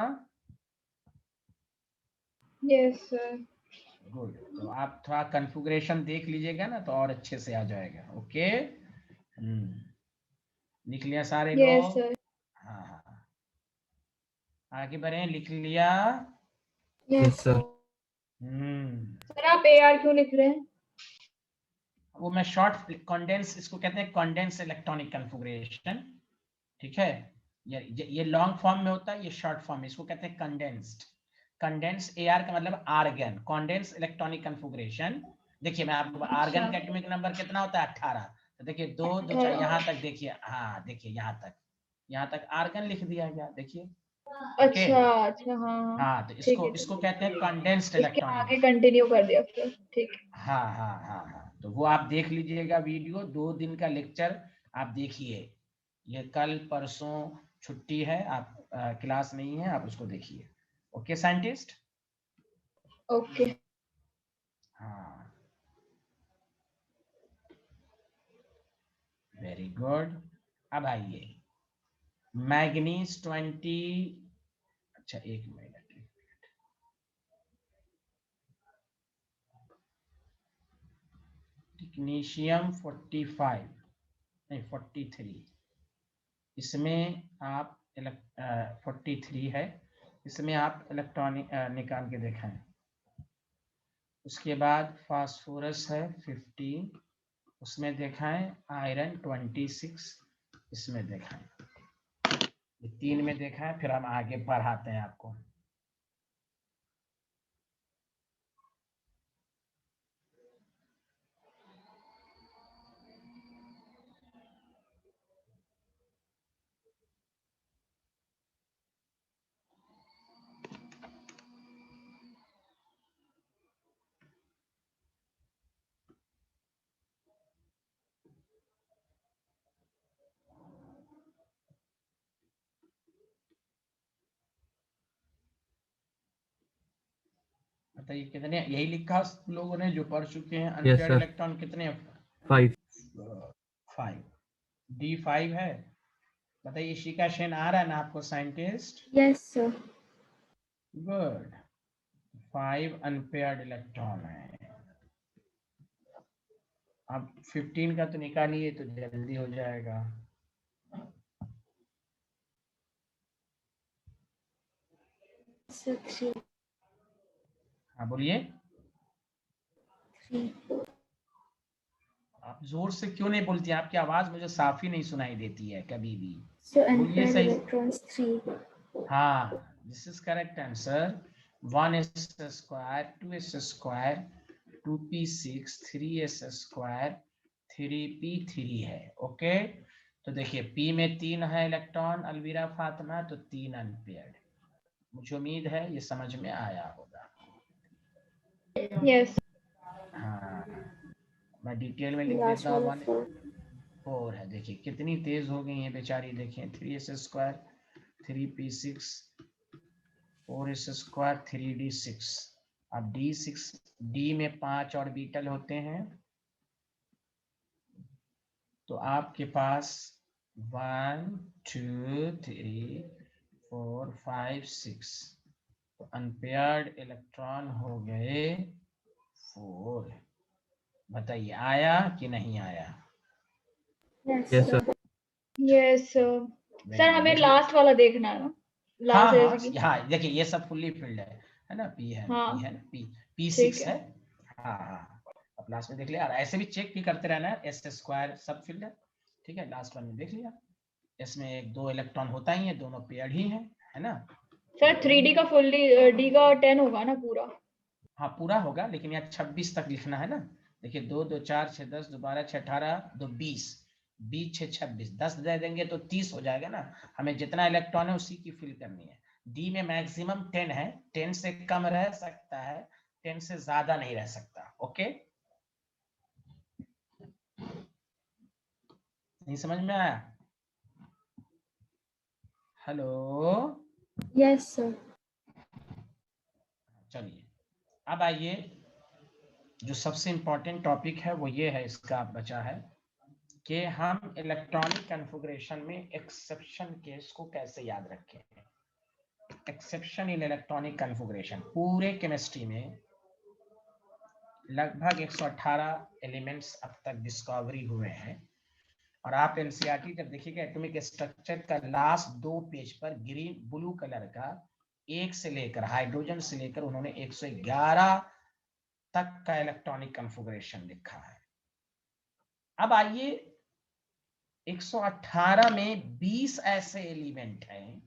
Yes sir. Good. तो आप थोड़ा कॉन्फ़िगरेशन देख लीजिएगा ना तो और अच्छे से आ जाएगा। ओके लिख लिया सारे यस लोग? सर। हाँ हाँ आगे बढ़े, लिख लिया? Yes sir. सर आप AR क्यों लिख रहे हैं? वो मैं शॉर्ट कंडेंस, इसको कहते हैं कंडेंस इलेक्ट्रॉनिक कॉन्फ़िगरेशन, ठीक है। ये लॉन्ग फॉर्म में होता है, ये शॉर्ट फॉर्म में, इसको कहते हैं कंडेंस्ड। कंडेंस AR का मतलब आर्गन, कंडेंस इलेक्ट्रॉनिक कॉन्फ़िगरेशन। देखिए मैं आपको, आर्गन अच्छा का एटॉमिक नंबर कितना होता है? 18। तो देखिए 2 2 4 18। यहाँ तक देखिए, हाँ देखिए यहाँ तक आर्गन लिख दिया गया, देखिए। ओके अच्छा अच्छा हाँ हाँ हाँ, तो ठीक है इसको ठीक कहते हैं कंडेंस्ड है। इसके इलेक्ट्रॉनिक। आगे कंटिन्यू कर दिया फिर, ठीक है। हाँ हाँ हाँ हाँ, तो वो आप देख लीजिएगा वीडियो, 2 दिन का लेक्चर आप देखिए। ये कल परसों छुट्टी है, आप क्लास नहीं है, आप उसको देखिए। Okay scientist? ओके। हाँ वेरी गुड। अब आइए मैग्नीज 20, अच्छा एक मिनट, टेक्नीशियम 45 नहीं 43, इसमें आप 43 है, इसमें आप इलेक्ट्रॉनिक निकाल के देखें। उसके बाद फास्फोरस है 15, उसमें दिखाएं आयरन 26, इसमें दिखाएं। ये 3 में देखा है, फिर हम आगे बढ़ाते हैं आपको। बताइए कितने, यही लिखा लोगों ने जो पढ़ चुके हैं, यस अनपेयर्ड सर। इलेक्ट्रॉन कितने? 5। 5, D5 है। बताइए शिका शेन आ रहा है ना आपको scientist? Yes sir. Good, 5 unpaired electron है। अब 15 का तो निकालिए तो जल्दी हो जाएगा। सर 3 हाँ बोलिए, 3 आप जोर से क्यों नहीं बोलती? आपकी आवाज मुझे साफ ही नहीं सुनाई देती है कभी भी। So बोलिए unpaired सही। electrons 3. हाँ, this is correct answer. 1s square 2s square 2p6 3s square 3p3 है। ओके, तो देखिए p में 3 है इलेक्ट्रॉन अलविरा फातिमा, तो 3 अनपेयर्ड। मुझे उम्मीद है ये समझ में आया होगा। यस। हाँ, मैं डिटेल में लिख Last देता हूँ। वाला 4. 4 है। देखिए कितनी तेज हो गई है बेचारी। देखिए 3s square 3p6 4s square 3d6। अब d6 d में 5 ऑर्बिटल होते हैं, तो आपके पास 1 2 3 4 5 6, तो अनपेयर्ड इलेक्ट्रॉन हो गए 4। बताइए आया कि नहीं आया? Yes, Yes, sir. sir. Yes sir. Sir हमें लास्ट वाला देखना है ना, हाँ लास्ट हाँ जैसे कि। हाँ, देखिए ये सब फुल्ली फिल्ड है ना? पी है, हाँ पी है ना, पी ठीक 6 है। है। हाँ हाँ, अब लास्ट में देख लिया। और ऐसे भी चेक भी करते रहना है, एस स्क्वायर सब फिल्ड है। ठीक है, लास्ट वन में देख लिया, इसमें 1-2 इलेक्ट्रॉन होता ही है, दोनों पेयर्ड ही है ना? सर 3D का फुल्ली डी का 10 होगा ना पूरा? हाँ पूरा होगा, लेकिन यहाँ 26 तक लिखना है ना। देखिए 2 2 4 6 10 2 12 6 18 2 20 20 6 26 10 दे देंगे तो 30 हो जाएगा ना। हमें जितना इलेक्ट्रॉन है उसी की फिल करनी है। डी में मैक्सिमम 10 है, 10 से कम रह सकता है, 10 से ज्यादा नहीं रह सकता। ओके, नहीं समझ में आया? Hello, Yes, sir. चलिए अब आइए, जो सबसे इंपॉर्टेंट टॉपिक है वो ये है, इसका बचा है कि हम इलेक्ट्रॉनिक कॉन्फ़िगरेशन में एक्सेप्शन केस को कैसे याद रखें। एक्सेप्शन इन इलेक्ट्रॉनिक कॉन्फ़िगरेशन, पूरे केमिस्ट्री में लगभग 118 एलिमेंट्स अब तक डिस्कवरी हुए हैं। और आप एनसीईआरटी जब देखिएगा एटॉमिक स्ट्रक्चर का लास्ट 2 पेज पर ग्रीन ब्लू कलर का 1 से लेकर हाइड्रोजन से लेकर उन्होंने 111 तक का इलेक्ट्रॉनिक कॉन्फ़िगरेशन लिखा है। अब आइए 118 में 20 ऐसे एलिमेंट हैं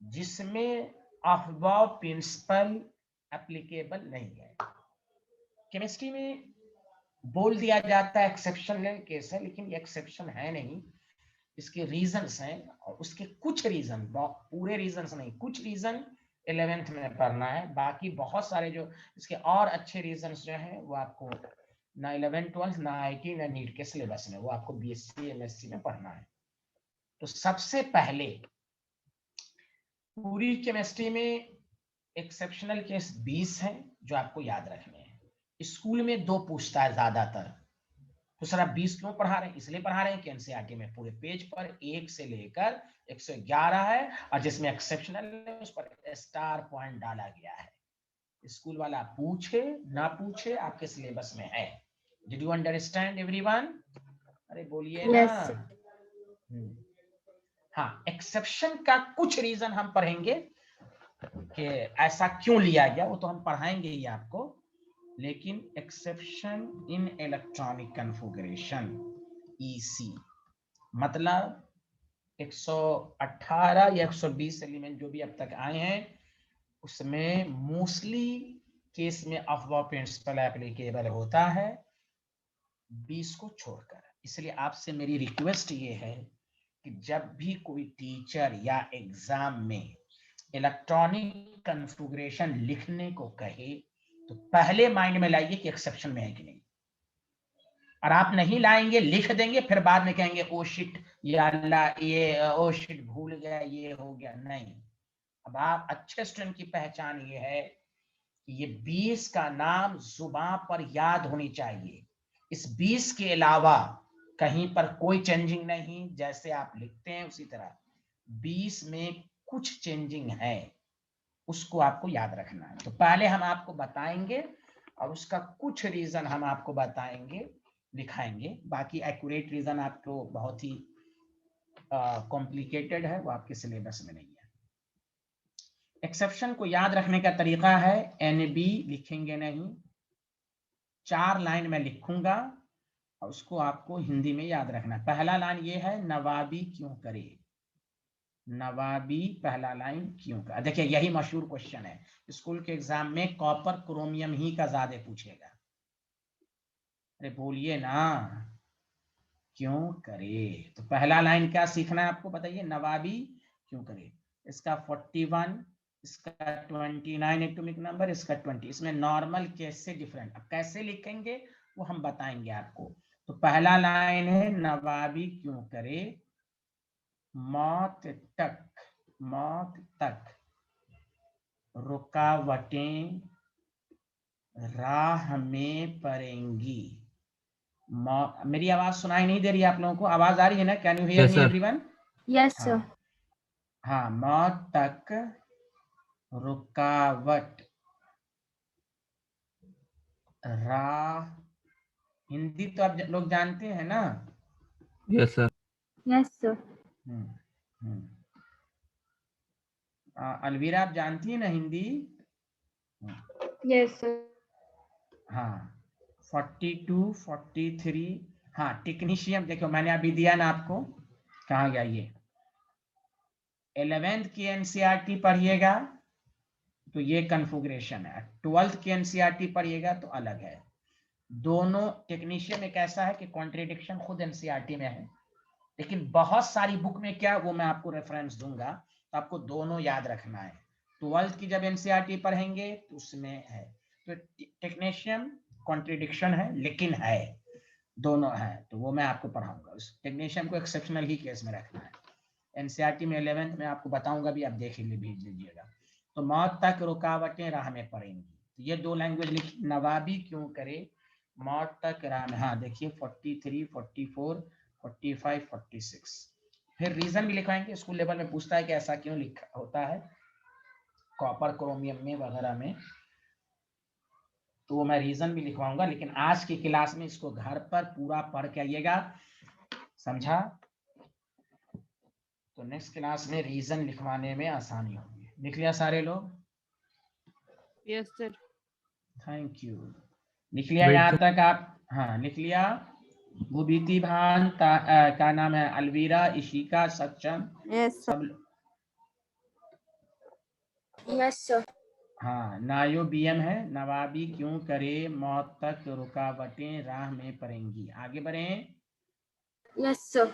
जिसमें अफबाव प्रिंसिपल एप्लीकेबल नहीं है। केमिस्ट्री में बोल दिया जाता है एक्सेप्शनल केस है, लेकिन ये एक्सेप्शन है नहीं, इसके रीजंस हैं। और उसके कुछ रीजन, पूरे रीजंस नहीं, कुछ रीजन 11th में पढ़ना है। बाकी बहुत सारे जो इसके और अच्छे रीजंस जो हैं वो आपको ना 11 12 ना आईटी ना नीट के सिलेबस में, वो आपको बीएससी एमएससी में पढ़ना है। तो सबसे पहले पूरी केमिस्ट्री में एक्सेप्शनल केस 20 हैं जो आपको याद रखने हैं। स्कूल में 2 पूछता है ज्यादातर, तो सर आप 20 क्यों पढ़ा रहे हैं? इसलिए पढ़ा रहे हैं कि एनसीईआरटी में पूरे पेज पर 1 से लेकर 111 है, और जिसमें एक्सेप्शनल है उस पर स्टार पॉइंट डाला गया है। स्कूल वाला पूछे ना पूछे आपके सिलेबस में है। Did you understand everyone? अरे बोलिए ना। Yes, sir. हाँ, एक्सेप्शन का कुछ रीजन हम पढ़ेंगे कि ऐसा क्यों लिया गया, वो तो हम पढ़ाएंगे ही आपको। लेकिन exception in electronic configuration EC मतलब 118 या 120 एलिमेंट जो भी अब तक आए हैं, उसमें मोस्टली केस में अफवा प्रिंसिपल एप्लीकेबल होता है 20 को छोड़कर। इसलिए आपसे मेरी रिक्वेस्ट ये है कि जब भी कोई टीचर या एग्जाम में इलेक्ट्रॉनिक कॉन्फ़िगरेशन लिखने को कहे तो पहले माइंड में लाइए कि एक्सेप्शन में है कि नहीं। और आप नहीं लाएंगे, लिख देंगे, फिर बाद में कहेंगे ओ शिट या अल्लाह ये ओ शिट भूल गया, ये हो गया। नहीं, अब आप अच्छे स्टूडेंट की पहचान ये है कि ये 20 का नाम जुबान पर याद होनी चाहिए। इस 20 के अलावा कहीं पर कोई चेंजिंग नहीं, जैसे आप लिखते हैं उसी तरह 20 में कुछ चेंजिंग है, उसको आपको याद रखना है। तो पहले हम आपको बताएंगे और उसका कुछ रीजन हम आपको बताएंगे, दिखाएंगे। बाकी एक्यूरेट रीजन आपको बहुत ही कॉम्प्लिकेटेड है, वो आपके सिलेबस में नहीं है। एक्सेप्शन को याद रखने का तरीका है, NB लिखेंगे नहीं, 4 लाइन में लिखूंगा और उसको आपको हिंदी में याद रखना। पहला लाइन ये है, नवाबी क्यों करे, नवाबी पहला लाइन क्यों करे। देखिए यही मशहूर क्वेश्चन है, स्कूल के एग्जाम में कॉपर क्रोमियम ही का ज्यादा पूछेगा। अरे बोलिए ना, क्यों करे। तो पहला लाइन क्या सीखना है आपको, बताइए, नवाबी क्यों करे। इसका 41, इसका 29 एटॉमिक नंबर, इसका 20, इसमें नॉर्मल कैसे डिफरेंट, अब कैसे लिखेंगे वो हम बताएंगे आपको। तो पहला लाइन है, नवाबी क्यों करे, मौत तक, मौत तक रुकावटें राह में पड़ेंगी। मेरी आवाज सुनाई नहीं दे रही है आप लोगों को, आवाज आ रही है ना, can you here Yes, me sir. Everyone? Yes sir. हाँ हाँ, मौत तक रुकावट राह, हिंदी तो आप लोग जानते हैं ना। Yes, sir. Yes sir. Hmm. Alvira आप जानती है ना हिंदी? Yes sir. हाँ, 42, 43, हाँ टेक्नीशियन, देखो मैंने अभी दिया ना आपको, कहाँ गया ये, 11th की एनसीईआरटी पढ़िएगा तो ये कन्फिगरेशन है, 12th की एनसीईआरटी पढ़िएगा तो अलग है। दोनों टेक्नीशियन में कैसा है कि कॉन्ट्रेडिक्शन खुद एनसीईआरटी में है, लेकिन बहुत सारी बुक में क्या, वो मैं आपको रेफरेंस दूंगा, तो आपको दोनों याद रखना है। 12th की जब एनसीईआरटी पढ़ेंगे तो उसमें है, तो टेक्नीशियन कॉन्ट्रेडिक्शन है लेकिन है, दोनों है, तो वो मैं आपको पढ़ाऊंगा। उस टेक्नीशियन को एक्सेप्शनल ही केस में रखना है। एनसीईआरटी में 11th में आपको बताऊंगा भी, आप देख भेज लीजिएगा। तो मौत तक रुकावटें राह में पड़ेंगी, तो ये दो लैंग्वेज लिखी, नवाबी क्यों करे, मौत तक राह में। हाँ देखिए 43, 44, 45, 46, फिर रीजन भी लिखवाएंगे, स्कूल लेवल में पूछता है कि ऐसा क्यों लिखा होता है कॉपर क्रोमियम में वगैरह में, तो वो मैं रीजन भी लिखवाऊंगा। लेकिन आज की क्लास में इसको घर पर पूरा पढ़ के आइएगा, समझा? तो नेक्स्ट क्लास में रीजन लिखवाने में आसानी होगी। लिख लिया सारे लोग? Yes, sir. Thank you. लिख लिया Wait, यहाँ sir. तक आप? हाँ लिख लिया। भूबीति भान, क्या नाम है, अलवीरा, इशिका, सक्षम, Yes, sir. सब। Yes sir. हाँ, नायो बीएम है, नवाबी क्यों करे, मौत तक रुकावटें राह में पड़ेंगी। आगे बढ़ें। Yes sir.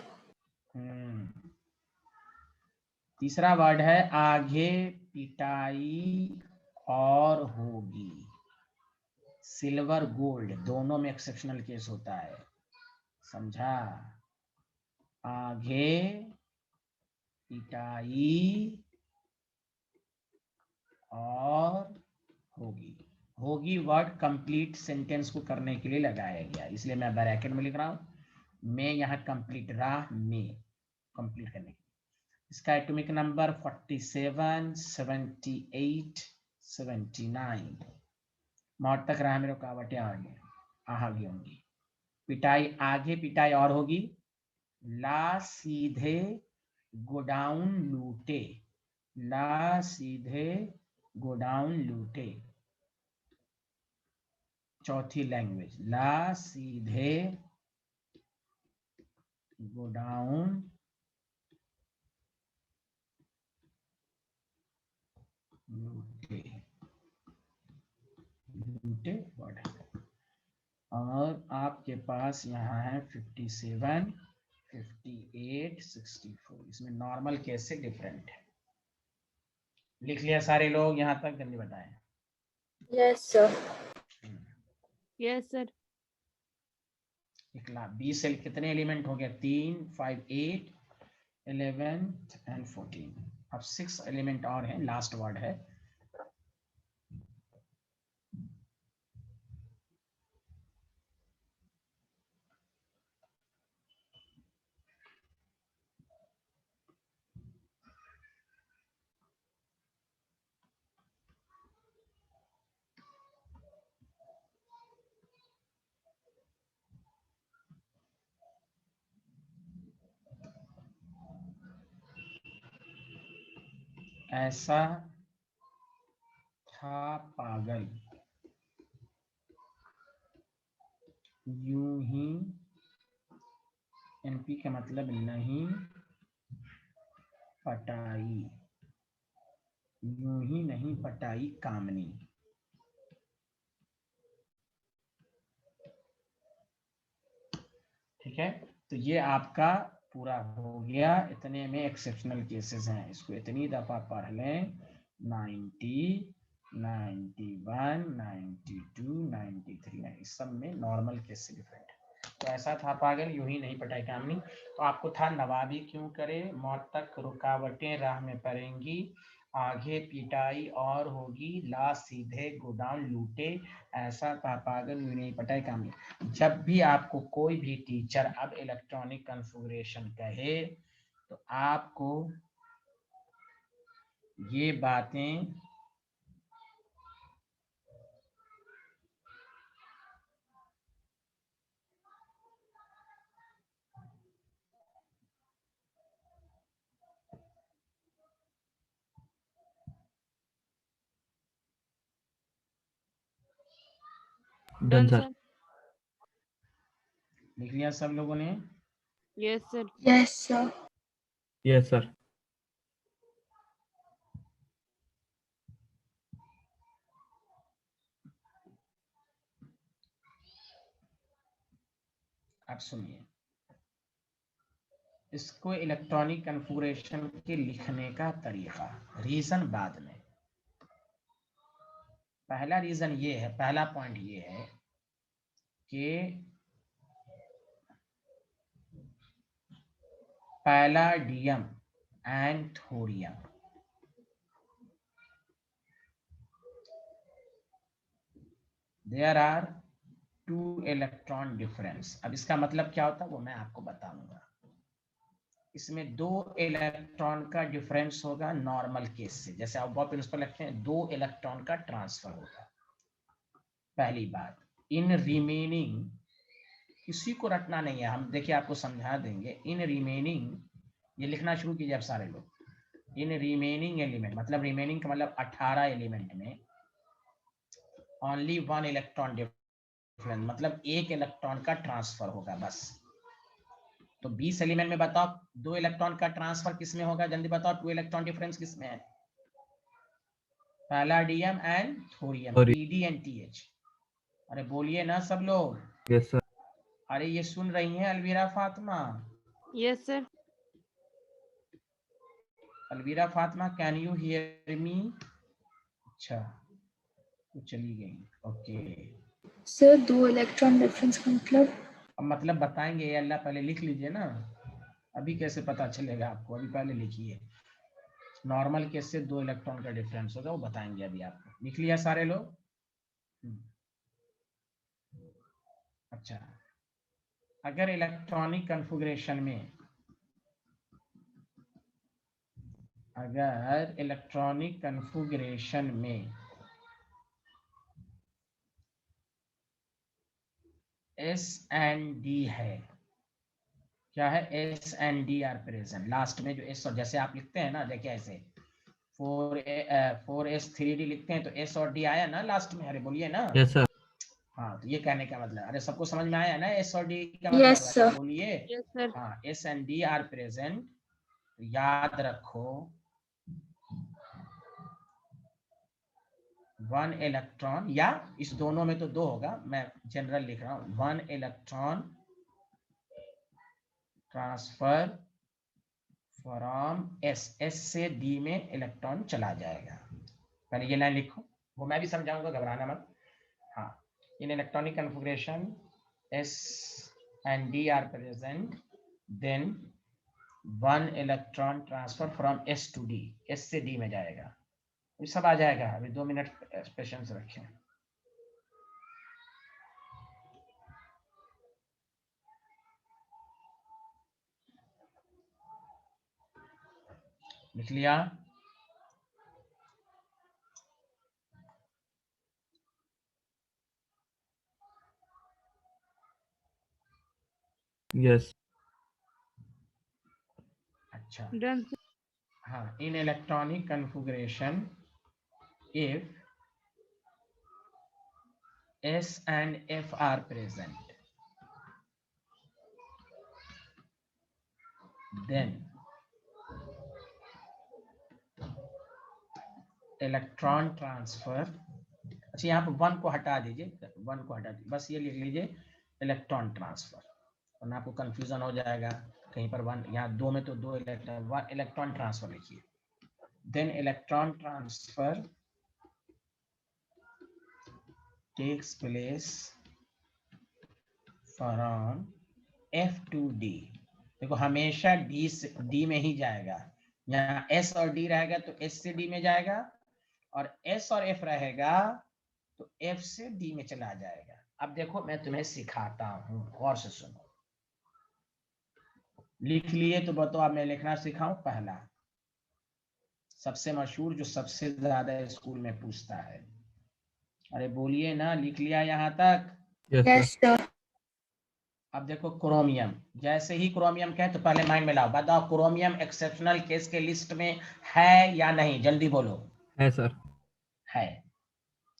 तीसरा वर्ड है, आगे पिटाई और होगी। सिल्वर गोल्ड दोनों में एक्सेप्शनल केस होता है, समझा? आगे पिटाई और होगी। होगी वर्ड कंप्लीट सेंटेंस को करने के लिए लगाया गया, इसलिए मैं ब्रैकेट में लिख रहा हूं, मैं यहाँ कंप्लीट, राह में कंप्लीट करने के लिए। इसका एटॉमिक नंबर 47, 78, 79। मौत तक राह में रुकावटें आगे होंगी। पिटाई, आगे पिटाई और होगी। ला सीधे गोडाउन लूटे, ला सीधे गोडाउन लूटे। चौथी लैंग्वेज, ला सीधे गोडाउन लूटे, लूटे वर्ड है। और आपके पास यहाँ है 57, 58, 64, इसमें नॉर्मल केस से डिफरेंट है। लिख लिया सारे लोग यहाँ तक? जल्दी बताएं। Yes sir. Yes, sir. 1,20 से कितने एलिमेंट हो गया? 3, 5, 8, 11 एंड 14। अब 6 एलिमेंट और हैं, लास्ट वर्ड है। ऐसा था पागल, यूं ही, एनपी का मतलब नहीं पटाई, यूं ही नहीं पटाई कामनी। ठीक है, तो ये आपका पूरा हो गया। इतने में एक्सेप्शनल केसेस हैं, इसको इतनी दफा पढ़ लें। 90, 91, 92, 93, इस सब में नॉर्मल केस से डिफरेंट है। तो ऐसा था पागल, यूं ही नहीं पटाई कामनी। तो आपको था नवाबी क्यों करे, मौत तक रुकावटें राह में पड़ेंगी, आगे पिटाई और होगी, ला सीधे गोदाम लूटे, ऐसा था पागल यूं ही नहीं पटाई कामनी। जब भी आपको कोई भी टीचर अब इलेक्ट्रॉनिक कॉन्फ़िगरेशन कहे तो आपको ये बातें डन Done, सर। sir. लिख लिया सब लोगों ने? Yes, sir. Yes sir. Yes sir. अब सुनिए, इसको इलेक्ट्रॉनिक कॉन्फ़िगरेशन के लिखने का तरीका, रीजन बाद में। पहला रीजन ये है, पहला पॉइंट ये है कि palladium and thorium, there are 2 electron difference. अब इसका मतलब क्या होता है वो मैं आपको बताऊंगा। इसमें 2 इलेक्ट्रॉन का डिफरेंस होगा नॉर्मल केस से, जैसे आप बॉब प्रिंसिपल लिखते हैं 2 इलेक्ट्रॉन का ट्रांसफर होगा। पहली बात, इन रिमेनिंग, किसी को रटना नहीं है, हम देखिए आपको समझा देंगे। इन रिमेनिंग, ये लिखना शुरू कीजिए अब सारे लोग। इन रिमेनिंग एलिमेंट, मतलब रिमेनिंग का मतलब 18 एलिमेंट में ओनली 1 इलेक्ट्रॉन डिफरेंस, मतलब 1 इलेक्ट्रॉन का ट्रांसफर होगा बस। तो 20 एलिमेंट में बताओ 2 इलेक्ट्रॉन का ट्रांसफर किसमें होगा, जल्दी बताओ। 2 इलेक्ट्रॉन डिफरेंस किसमें है? Palladium and thorium, PD and TH. अरे बोलिए ना सब लोग। Yes sir. अरे ये सुन रही हैं Alvira Fatima? Yes, sir. Alvira Fatima, can you hear me? अच्छा, तो चली गई, ओके। सर 2 इलेक्ट्रॉन डिफरेंस का मतलब? अब मतलब बताएंगे ये अल्लाह, पहले लिख लीजिए ना, अभी कैसे पता चलेगा आपको, अभी पहले लिखिए। नॉर्मल केस से 2 इलेक्ट्रॉन का डिफरेंस होगा, वो बताएंगे अभी आपको। लिख लिया सारे लोग? अच्छा, अगर इलेक्ट्रॉनिक कॉन्फ़िगरेशन में, अगर इलेक्ट्रॉनिक कॉन्फ़िगरेशन में एस एंड डी है, क्या है? S and D are present, last में जो एस, और जैसे आप लिखते हैं ना, देखिए ऐसे 4s3d लिखते हैं तो एस और डी आया ना लास्ट में, अरे बोलिए ना। Yes sir. हाँ, तो ये कहने का मतलब, अरे सबको समझ में आया ना एस और डी का यस मतलब, अरे सर। बोलिए। Yes, sir. हाँ, S and D are present. याद रखो 1 इलेक्ट्रॉन, या इस दोनों में तो 2 होगा, मैं जनरल लिख रहा हूं, 1 इलेक्ट्रॉन ट्रांसफर फ्रॉम एस से डी में इलेक्ट्रॉन चला जाएगा। पहले ये लाइन लिखो, वो मैं भी समझाऊंगा, घबराना मत। हाँ, in electronic configuration S and D are present, then 1 electron transfer from S to D, S से डी में जाएगा। ये सब आ जाएगा, अभी 2 मिनट पेशेंस रखें। लिख लिया? यस। अच्छा, Done, sir. हाँ, in electronic configuration, if S and F are present, then electron transfer, अच्छा यहाँ पे 1 को हटा दीजिए, 1 को हटा दीजिए, बस ये लिख लीजिए इलेक्ट्रॉन ट्रांसफर, वरना आपको कंफ्यूजन हो जाएगा कहीं पर 1, यहाँ 2 में तो 2 इलेक्ट्रॉन ट्रांसफर लिखिए। Then electron transfer takes place from F to D। देखो हमेशा D में ही जाएगा, यहाँ S और D रहेगा तो S से D में जाएगा, और S और F रहेगा तो F से D में चला जाएगा। अब देखो मैं तुम्हें सिखाता हूँ, गौर से सुनो। लिख लिए तो बताओ, अब मैं लिखना सिखाऊं। पहला सबसे मशहूर जो सबसे ज्यादा स्कूल में पूछता है, अरे बोलिए ना, लिख लिया यहाँ तक? Yes sir. अब देखो क्रोमियम, जैसे ही क्रोमियम कहे तो पहले माइंड में लाओ, बताओ क्रोमियम एक्सेप्शनल केस के लिस्ट में है या नहीं, जल्दी बोलो। है सर। है।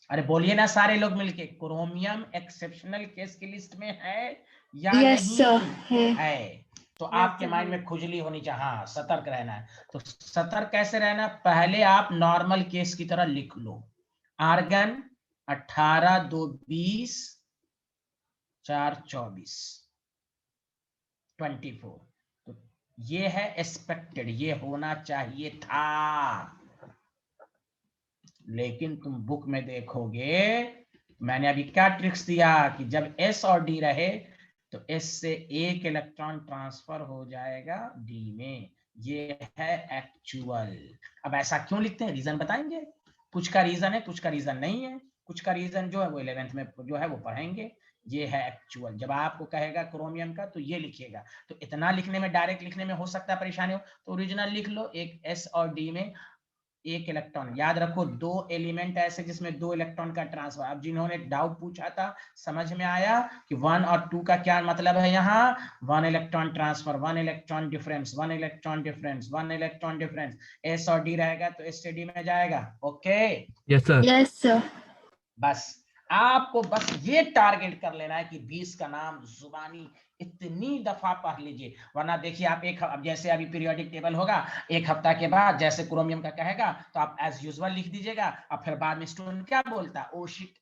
अरे बोलिए ना सारे लोग मिलके, क्रोमियम एक्सेप्शनल केस की लिस्ट में है या यस नहीं? सर है। तो Yes, आपके sir, माइंड है। में खुजली होनी चाहिए, हाँ सतर्क रहना है। तो सतर्क कैसे रहना? पहले आप नॉर्मल केस की तरह लिख लो, आर्गन 18 2 20 4 24 24, तो ये है एक्सपेक्टेड, ये होना चाहिए था। लेकिन तुम बुक में देखोगे, मैंने अभी क्या ट्रिक्स दिया कि जब S और D रहे तो S से एक इलेक्ट्रॉन ट्रांसफर हो जाएगा D में, ये है एक्चुअल। अब ऐसा क्यों लिखते हैं, रीजन बताएंगे। कुछ का रीजन है, कुछ का रीजन नहीं है, कुछ का रीजन जो है वो 11th में जो है वो पढ़ेंगे। ये है एक्चुअल। जब आपको कहेगा क्रोमियम का तो ये लिखिएगा। तो इतना लिखने में, डायरेक्ट लिखने में हो सकता है परेशानी हो, तो ओरिजिनल लिख लो, एक S और D में एक इलेक्ट्रॉन। याद रखो 2 एलिमेंट ऐसे जिसमें 2 इलेक्ट्रॉन का ट्रांसफर। अब जिन्होंने डाउट पूछा था, समझ में आया कि 1 और 2 का क्या मतलब है। यहाँ 1 electron transfer, 1 electron difference, 1 electron difference, 1 electron difference. S और D रहेगा तो S से D में जाएगा। Okay yes sir. Yes sir. बस आपको बस ये टारगेट कर लेना है कि 20 का नाम जुबानी इतनी दफा पढ़ लीजिए, वरना देखिए आप अब जैसे अभी पीरियोडिक टेबल होगा, एक हफ्ता के बाद जैसे क्रोमियम का कहेगा तो आप एज यूजुअल लिख दीजिएगा, और फिर बाद में स्टूडेंट क्या बोलता है, ओ शिट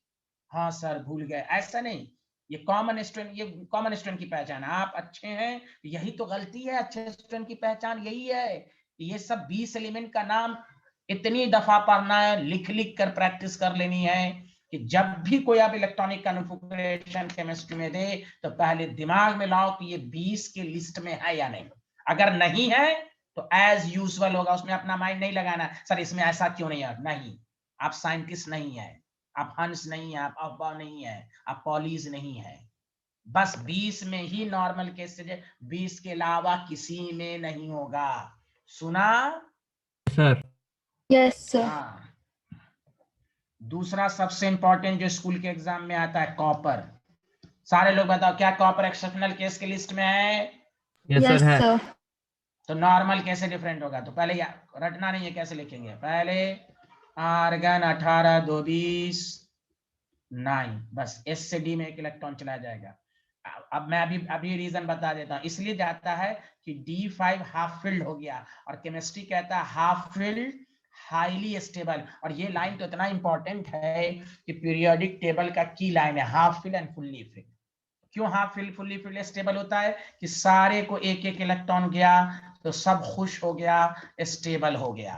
हाँ सर भूल गए। ऐसा नहीं, ये कॉमन स्टूडेंट की पहचान है। आप अच्छे हैं, यही तो गलती है, अच्छे स्टूडेंट की पहचान यही है, ये सब 20 एलिमेंट का नाम इतनी दफा पढ़ना है, लिख लिख कर प्रैक्टिस कर लेनी है कि जब भी कोई आप इलेक्ट्रॉनिक कॉन्फ़िगरेशन केमिस्ट्री में दे तो पहले दिमाग में लाओ कि ये 20 के लिस्ट में है या नहीं। अगर नहीं है तो एज यूजुअल होगा, उसमें अपना माइंड नहीं लगाना, सर इसमें ऐसा क्यों नहीं है। नहीं, आप साइंटिस्ट नहीं है, आप हंस नहीं है, आप अफवाह नहीं है, आप पॉलीज नहीं है। बस 20 में ही नॉर्मल केस से, 20 के अलावा किसी में नहीं होगा। सुना? सर। Yes sir. हाँ। दूसरा सबसे इंपॉर्टेंट जो स्कूल के एग्जाम में आता है, कॉपर। सारे लोग बताओ, क्या कॉपर एक्सेप्शनल केस की लिस्ट में है? यस यस सर है। सर। तो नॉर्मल कैसे डिफरेंट होगा? तो पहले रटना नहीं है, कैसे लिखेंगे? पहले आर्गन 18 2 20 9, बस S से D में एक इलेक्ट्रॉन चला जाएगा। अब मैं अभी रीजन बता देता हूँ। इसलिए जाता है कि D5 हाफ फिल्ड हो गया, और केमिस्ट्री कहता है हाफ फिल्ड हाईली स्टेबल। और ये लाइन तो इतना इंपॉर्टेंट है कि पीरियोडिक टेबल का की लाइन है, half filled and fully filled. क्यों half filled fully filled stable होता है? कि सारे को एक एक इलेक्ट्रॉन गया तो सब खुश हो गया, स्टेबल हो गया।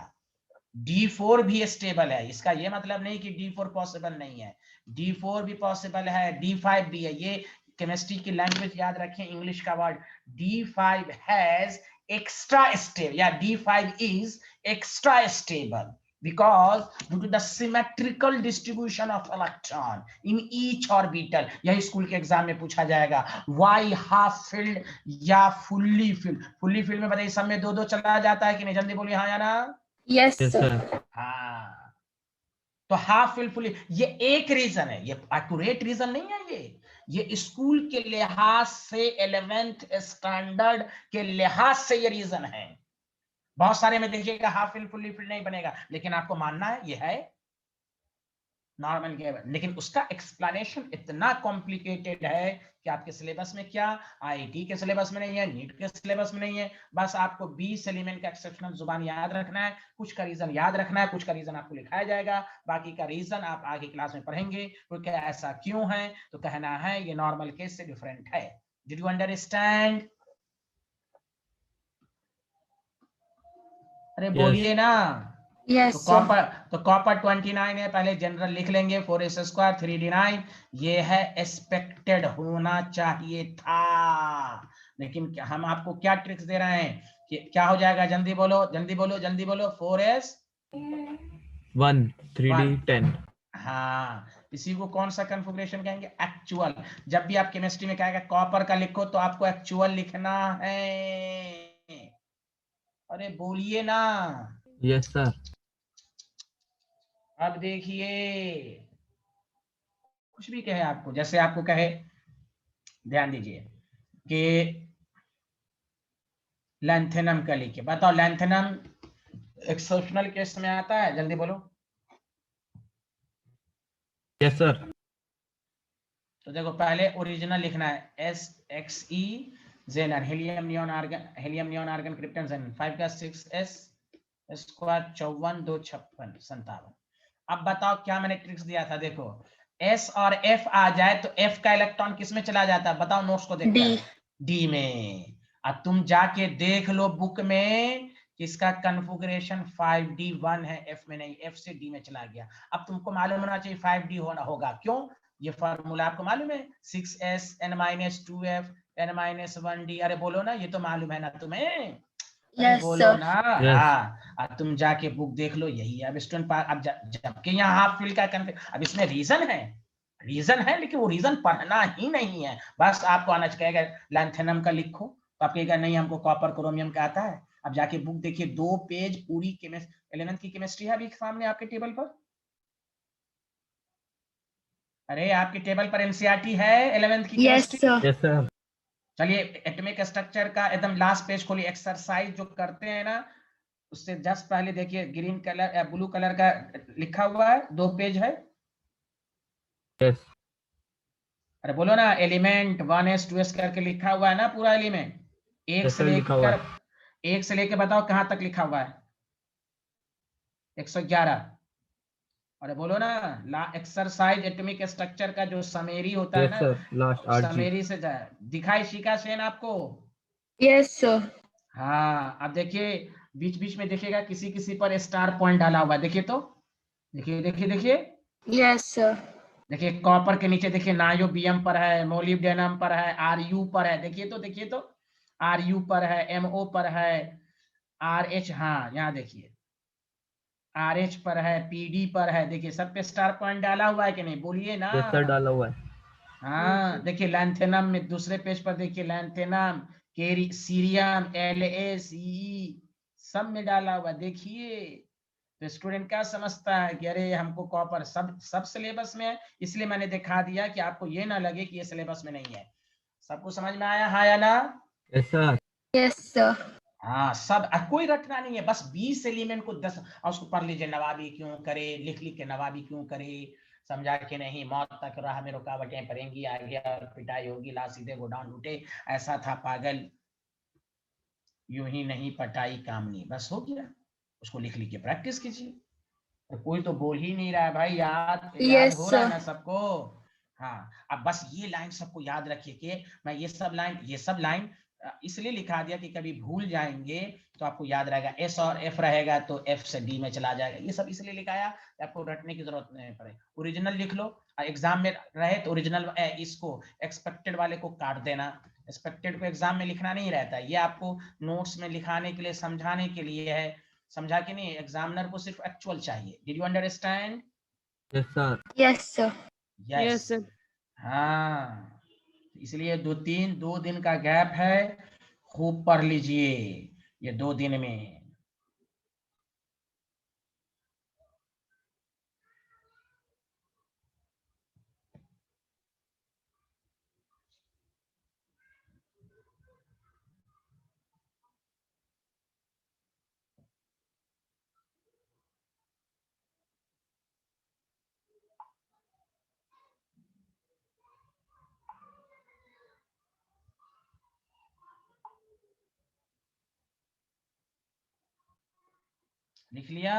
D4 भी स्टेबल है, इसका ये मतलब नहीं कि D4 पॉसिबल नहीं है, D4 भी पॉसिबल है, D5 भी है। ये केमिस्ट्री की लैंग्वेज याद रखें, इंग्लिश का word. D5 has extra stable, या D5 is extra stable because due to the symmetrical distribution of electron in each orbital। यही स्कूल के एग्जाम में पूछा जाएगा, why half filled या fully filled। fully filled में बताइए सब में 2 2 चला जाता है कि नहीं, जल्दी बोलिए हाँ या ना। Yes yes sir. सर। हाँ, तो हाफ फिल फुली, ये एक रीजन है, ये एक्यूरेट रीजन नहीं है। ये स्कूल के लिहाज से, 11th स्टैंडर्ड के लिहाज से ये रीजन है। बहुत सारे में देखिएगा हाफ फिल फुल्ली फिल नहीं बनेगा, लेकिन आपको मानना है ये है। नॉर्मल के, लेकिन उसका एक्सप्लेनेशन इतना कॉम्प्लिकेटेड है कि आपके सिलेबस में क्या, आईआईटी के सिलेबस में नहीं है, नीट के सिलेबस में नहीं है। बस आपको 20 एलिमेंट का एक्सेप्शनल जुबान याद रखना है, कुछ का रीजन याद रखना है, कुछ का रीजन आपको लिखाया जाएगा, बाकी का रीजन आप आगे क्लास में पढ़ेंगे क्योंकि ऐसा क्यों है, तो कहना है ये नॉर्मल केस से डिफरेंट है। Did you understand? अरे Yes. बोलिए ना। यस तो सर। कॉपर 29 है, पहले जनरल लिख लेंगे, 4s² 3d9, ये है एक्सपेक्टेड होना चाहिए था। लेकिन हम आपको क्या ट्रिक्स दे रहे हैं कि क्या हो जाएगा, जल्दी बोलो जल्दी बोलो जल्दी बोलो, 4s 1 3D 1। 10. हाँ, इसी को कौन सा कन्फिग्रेशन कहेंगे, एक्चुअल। जब भी आप केमिस्ट्री में कहेगा कॉपर का लिखो तो आपको एक्चुअल लिखना है। अरे बोलिए ना। Yes, sir. अब देखिए, कुछ भी कहे आपको, जैसे आपको कहे, ध्यान दीजिए कि लैंथेनम का लिखिए, बताओ लैंथेनम एक्सेप्शनल केस में आता है, जल्दी बोलो। Yes, sir. तो देखो पहले ओरिजिनल लिखना है, SXE Jenner, helium neon argon krypton Jenner, 5 का 6s स्क्वायर 54 2 56 57। अब बताओ क्या मैंने ट्रिक्स दिया था, देखो S और F आ जाए तो F का इलेक्ट्रॉन किस में चला जाता है, बताओ नोट्स को देखकर। डी। डी में। अब तुम जाके देख लो बुक में, इसका कन्फिगरेशन 5d1 है, F में नहीं, F से D में चला गया। अब तुमको मालूम होना चाहिए 5d होना होगा, क्यों, ये फॉर्मूला आपको मालूम है, 6s n-2f n-1d। अरे बोलो ना, ये तो मालूम है ना तुम्हें, अरे यस बोलो सर। ना। Yes. हाँ, अब तुम जाके बुक देख लो, यही है। अब स्टूडेंट अब जबकि यहाँ हाफ फिल का अब इसमें रीजन है, रीजन है, लेकिन वो रीजन पढ़ना ही नहीं है, बस आपको आना चाहिए। लैंथेनम का लिखो तो आप कहेगा नहीं हमको कॉपर क्रोमियम का आता है। अब जाके बुक देखिए, 2 पेज पूरी 11th की केमिस्ट्री है अभी सामने आपके टेबल पर। अरे आपके टेबल पर एनसीईआरटी है 11th की yes chemistry. Sir. Yes, sir. चलिए एटॉमिक स्ट्रक्चर का एकदम लास्ट पेज खोलिए, एक्सरसाइज जो करते हैं ना, उससे जस्ट पहले देखिए ग्रीन कलर ब्लू कलर का लिखा हुआ है, 2 पेज है। Yes. अरे बोलो ना, एलिमेंट 1s 2s करके लिखा हुआ है ना पूरा एलिमेंट, एक Yes, से sir. लिखा हुआ लेकर, है. एक से लेकर बताओ कहां तक लिखा हुआ है, 111। अरे बोलो ना, एक्सरसाइज एटॉमिक स्ट्रक्चर का जो समेरी होता है Yes, ना, sir. Last उस RG. समेरी से जाए, दिखाई शिका सेन आपको। Yes sir. हाँ, अब देखिए बीच बीच में देखिएगा किसी किसी पर स्टार पॉइंट डाला हुआ है, देखिए तो, देखिए देखिए देखिए, यस सर। देखिए कॉपर के नीचे देखिए नायोबियम पर है, मोलिब्डेनम पर है, आरयू पर है, देखिए तो देखिए तो, आरयू पर है, एमओ पर है, आरएच, हाँ यहाँ देखिए आरएच पर है, पीडी पर है, देखिए सब पे स्टार पॉइंट डाला हुआ है कि नहीं, बोलिए ना। Yes, sir. डाला हुआ है. हाँ देखिए लैंथेनम में दूसरे पेज पर देखिए, लैंथेनम केरी सीरियम LACE सब में डाला हुआ, देखिए। तो स्टूडेंट क्या समझता है कि अरे हमको कॉपर सब सब सिलेबस में है, इसलिए मैंने दिखा दिया कि आपको ये ना लगे कि ये सिलेबस में नहीं है। सबको समझ में आया, हाँ या ना? Yes, sir. Yes sir. हाँ सब, कोई रटना नहीं है, बस 20 एलिमेंट को 10 और उसको पढ़ लीजिए, नवाबी क्यों करे, लिख लिख के नवाबी क्यों करे, समझा के नहीं, मौत तक राह में रुकावटें पड़ेंगी, आगे और पिटाई होगी, ला सीधे गोडाउन लूटे, ऐसा था पागल, यूं ही नहीं पटाई कामनी, बस हो गया। उसको लिख लिख के प्रैक्टिस कीजिए। तो कोई तो बोल ही नहीं रहा है भाई, याद यस हो रहा है सर। ना सबको। हाँ, अब बस ये लाइन सबको याद रखिए कि मैं ये सब लाइन इसलिए लिखा दिया कि कभी भूल जाएंगे तो आपको याद रहेगा, एस और एफ रहेगा तो एफ से डी में चला जाएगा, ये सब इसलिए लिखाया कि आपको रटने की जरूरत नहीं पड़े। ओरिजिनल लिख लो, एग्जाम में रहे तो ओरिजिनल, इसको एक्सपेक्टेड वाले को काट देना, एक्सपेक्टेड को एग्जाम में लिखना नहीं रहता, ये आपको नोट्स में लिखाने के लिए, समझाने के लिए है, समझा कि नहीं, एग्जामिनर को सिर्फ एक्चुअल चाहिए। Did you understand? Yes, sir. Yes sir. Yes. Yes, sir. हाँ, इसलिए 2 दिन का गैप है, खूब पढ़ लीजिए ये 2 दिन में। लिख लिया?